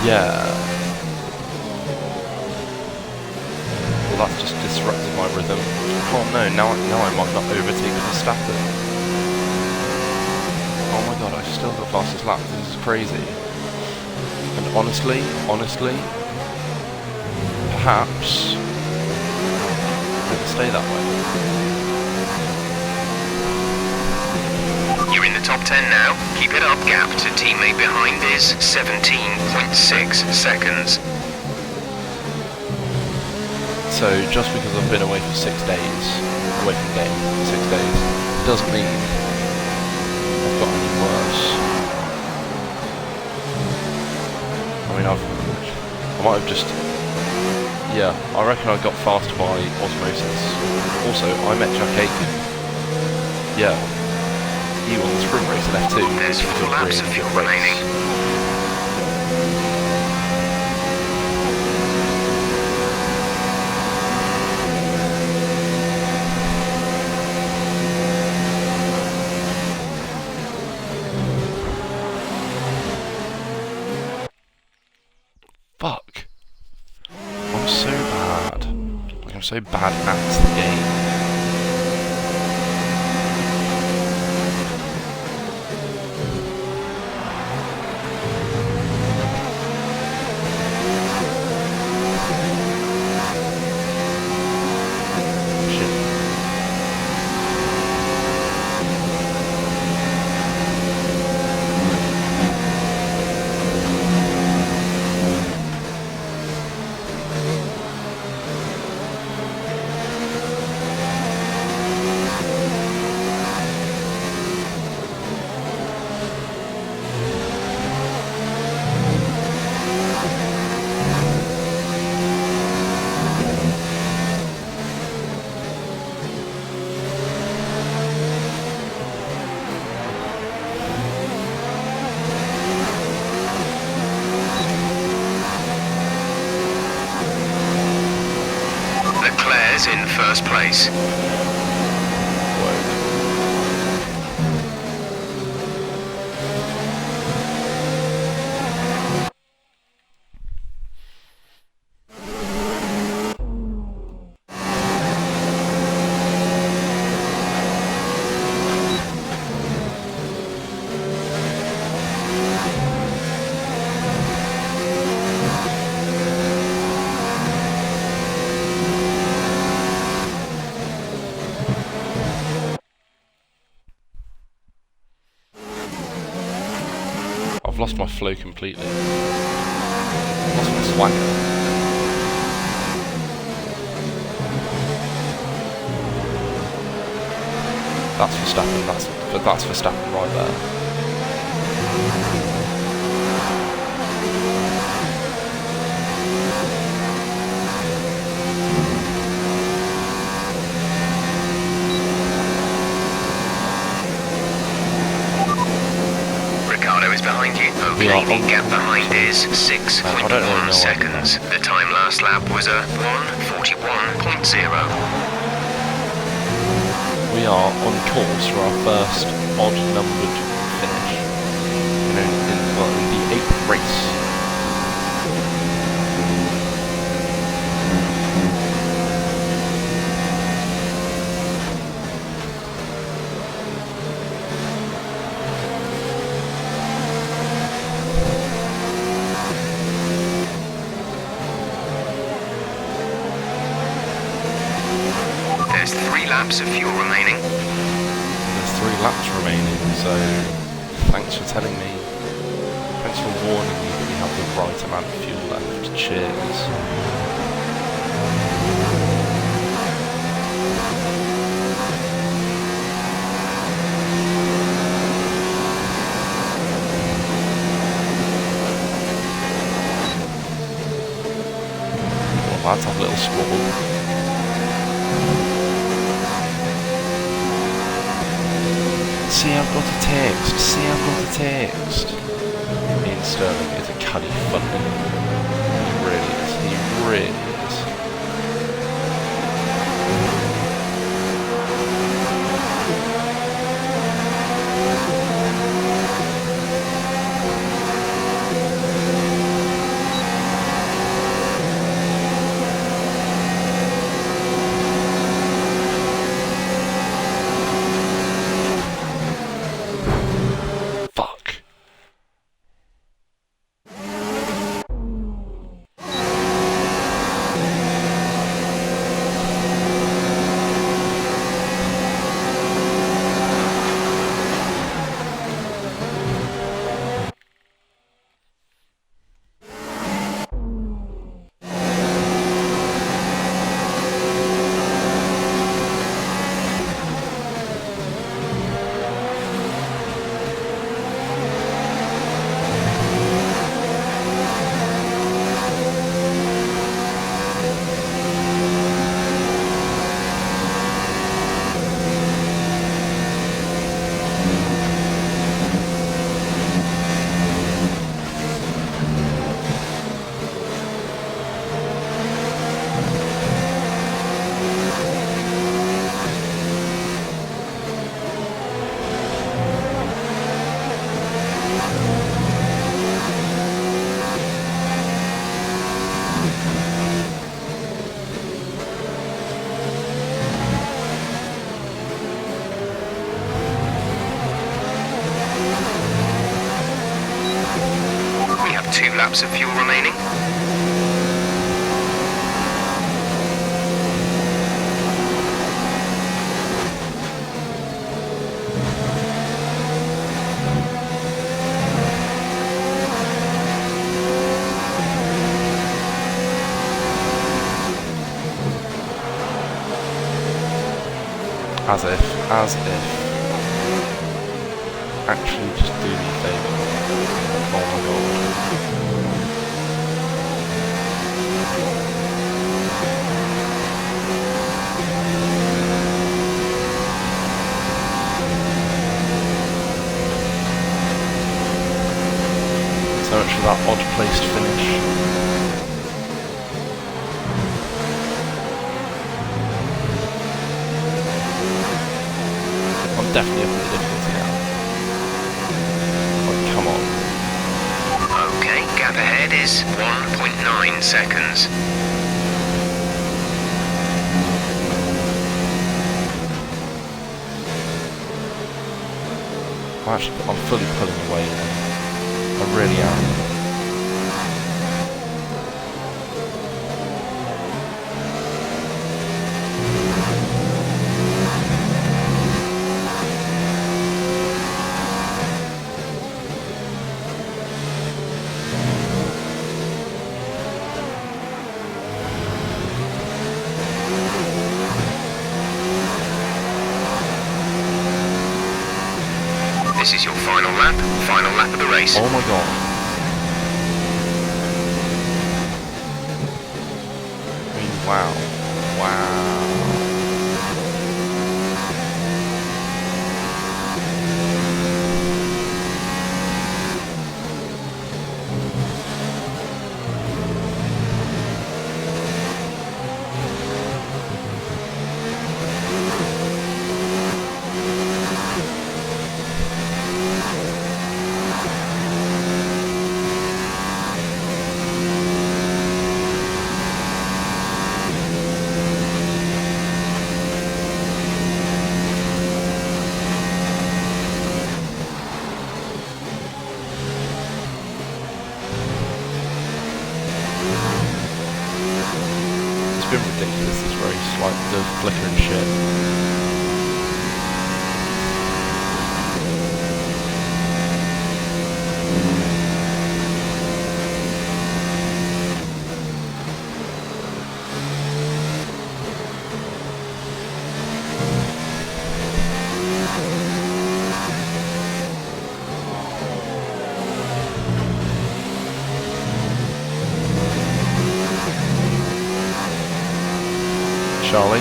Yeah. Well, that's just disrupted my rhythm. Oh no, now I might not overtake Verstappen. Oh my god, I've still got fastest lap. This is crazy. And honestly, perhaps it'll stay that way. You're in the top 10 now. Keep it up. Gap to teammate behind is 17.6 seconds. So just because I've been away for 6 days, away from the game for 6 days, doesn't mean I've got any worse. I mean, I might have just, yeah, I reckon I got faster by osmosis. Also, I met Jack Aiken. Yeah, he won the sprint race in F2. There's 4 laps of fuel remaining. Fuck. I'm so bad. Like, I'm so bad at the game. In first place. I've lost my flow completely. I've lost my swagger. That's Verstappen, that's Verstappen right there. Behind you. Okay, the gap behind is 6.1 seconds. The time last lap was a 1:41.0. We are on course for our first odd-numbered finish. In the 8th race. There's 3 laps of fuel remaining. There's 3 laps remaining, so thanks for telling me. Thanks for warning me that we have the right amount of fuel left. Cheers. Well, let's have a little squabble. See, I've got a text. See, I've got a text. Ian Sterling is a cunny fucker. He really is. He really is. laps of fuel remaining. As if. Actually, just do me a favour. Oh my god. So much for that odd placed finish. Definitely up in the difficulty now. Like, come on. Okay, gap ahead is 1.9 seconds. I'm fully pulling away now. I really am. This is your final lap of the race. Oh my god. I mean, wow. It's been ridiculous, this race, like the flickering shit. Charlie.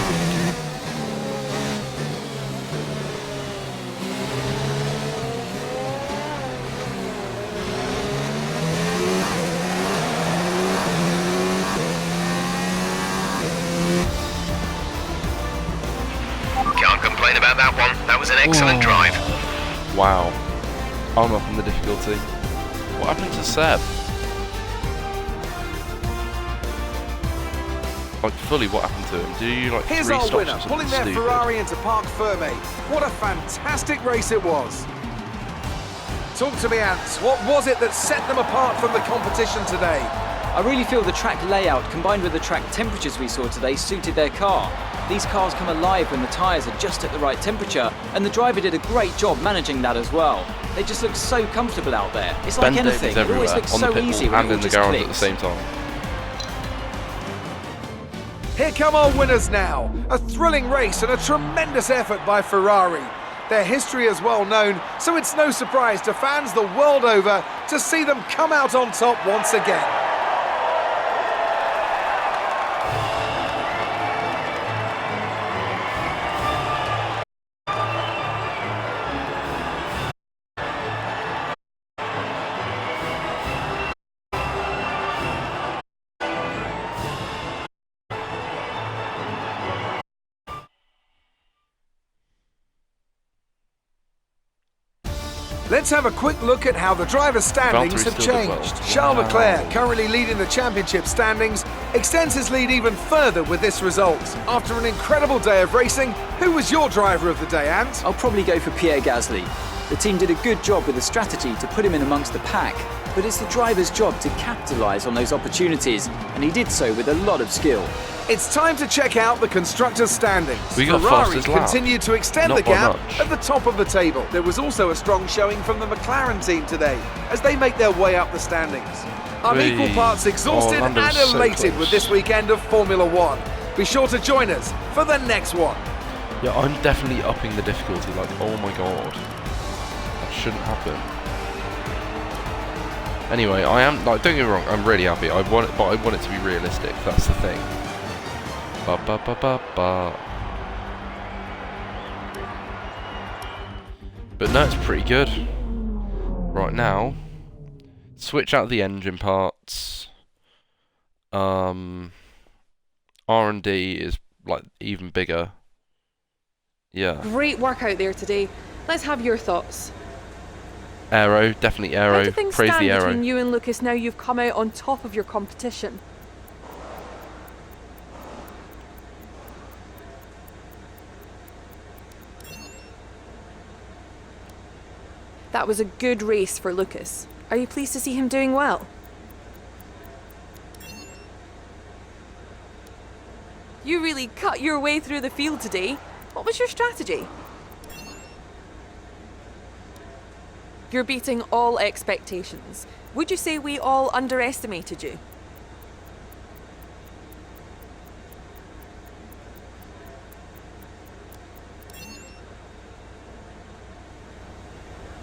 Can't complain about that one. That was an excellent drive. Wow. I'm up in the difficulty. What happened to Seb? Like, fully, what happened to him? Do you, like, Here's three our stops winner, or something pulling their stupid? Ferrari into Parc Fermé. What a fantastic race it was. Talk to me, Ant. What was it that set them apart from the competition today? I really feel the track layout combined with the track temperatures we saw today suited their car. These cars come alive when the tyres are just at the right temperature, and the driver did a great job managing that as well. They just look so comfortable out there. It's like Bend anything, it always looks on the so pit easy wall when and it in all the just garage at the clicks. same time. Here come our winners now. A thrilling race and a tremendous effort by Ferrari. Their history is well known, so it's no surprise to fans the world over to see them come out on top once again. Let's have a quick look at how the driver standings Valtteri have still did well. changed. Charles Wow. Leclerc, currently leading the championship standings, extends his lead even further with this result. After an incredible day of racing, who was your driver of the day, Ant? I'll probably go for Pierre Gasly. The team did a good job with the strategy to put him in amongst the pack, but it's the driver's job to capitalise on those opportunities, and he did so with a lot of skill. It's time to check out the constructors' standings. We got Ferrari fastest lap. continued to extend Not the by gap much. at the top of the table. There was also a strong showing from the McLaren team today as they make their way up the standings. I'm Whee. equal parts exhausted Oh, and Lando was so elated close. with this weekend of Formula One. Be sure to join us for the next one. Yeah, I'm definitely upping the difficulty. Like, oh my god, that shouldn't happen. Anyway, I am like, don't get me wrong, I'm really happy. I want it, but I want it to be realistic. That's the thing. Ba ba ba ba ba. But no, it's pretty good. Right now, switch out the engine parts. R&D is like even bigger. Yeah. Great work out there today. Let's have your thoughts. Aero, definitely How aero. do things Praise stand the aero. between you and Lucas now you've come out on top of your competition? That was a good race for Lucas. Are you pleased to see him doing well? You really cut your way through the field today. What was your strategy? You're beating all expectations. Would you say we all underestimated you?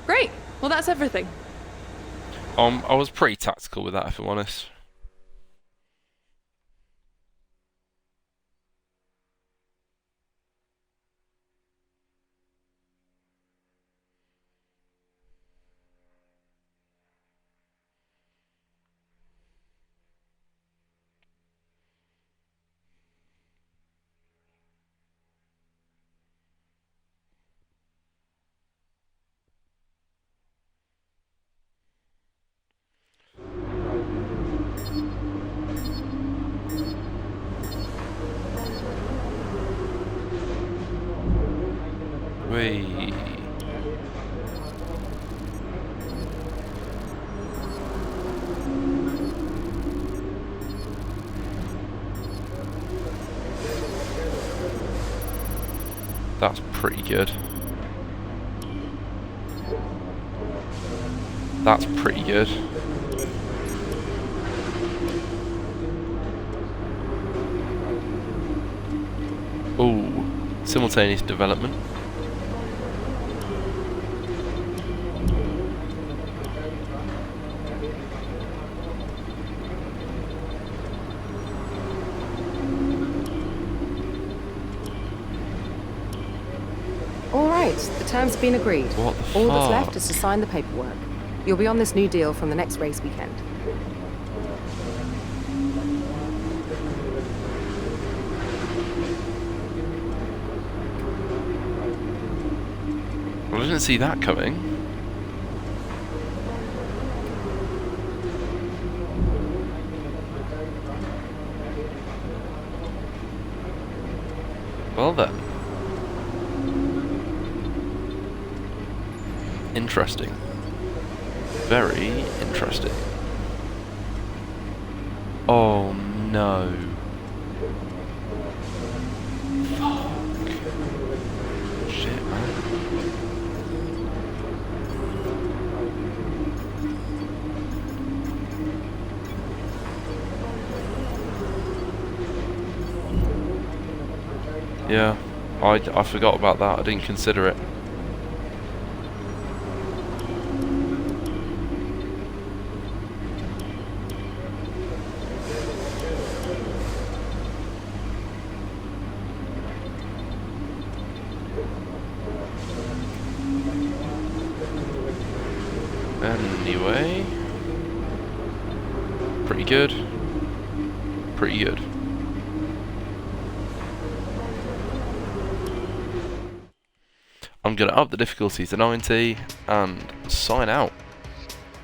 Great. Well, that's everything. I was pretty tactical with that, if I'm honest. Whee. That's pretty good. That's pretty good. Ooh, simultaneous development. All right, the terms have been agreed. What the All that's fuck? left is to sign the paperwork. You'll be on this new deal from the next race weekend. Well, I didn't see that coming. Well then. Interesting. Very interesting. Oh no. Fuck. Shit, man. Yeah, I forgot about that. I didn't consider it. Anyway, pretty good. Pretty good. I'm going to up the difficulty to 90 and sign out.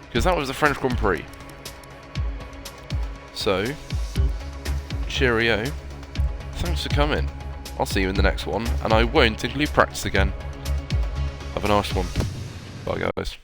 Because that was the French Grand Prix. So, cheerio. Thanks for coming. I'll see you in the next one, and I won't include practice again. Have a nice one. Bye, guys.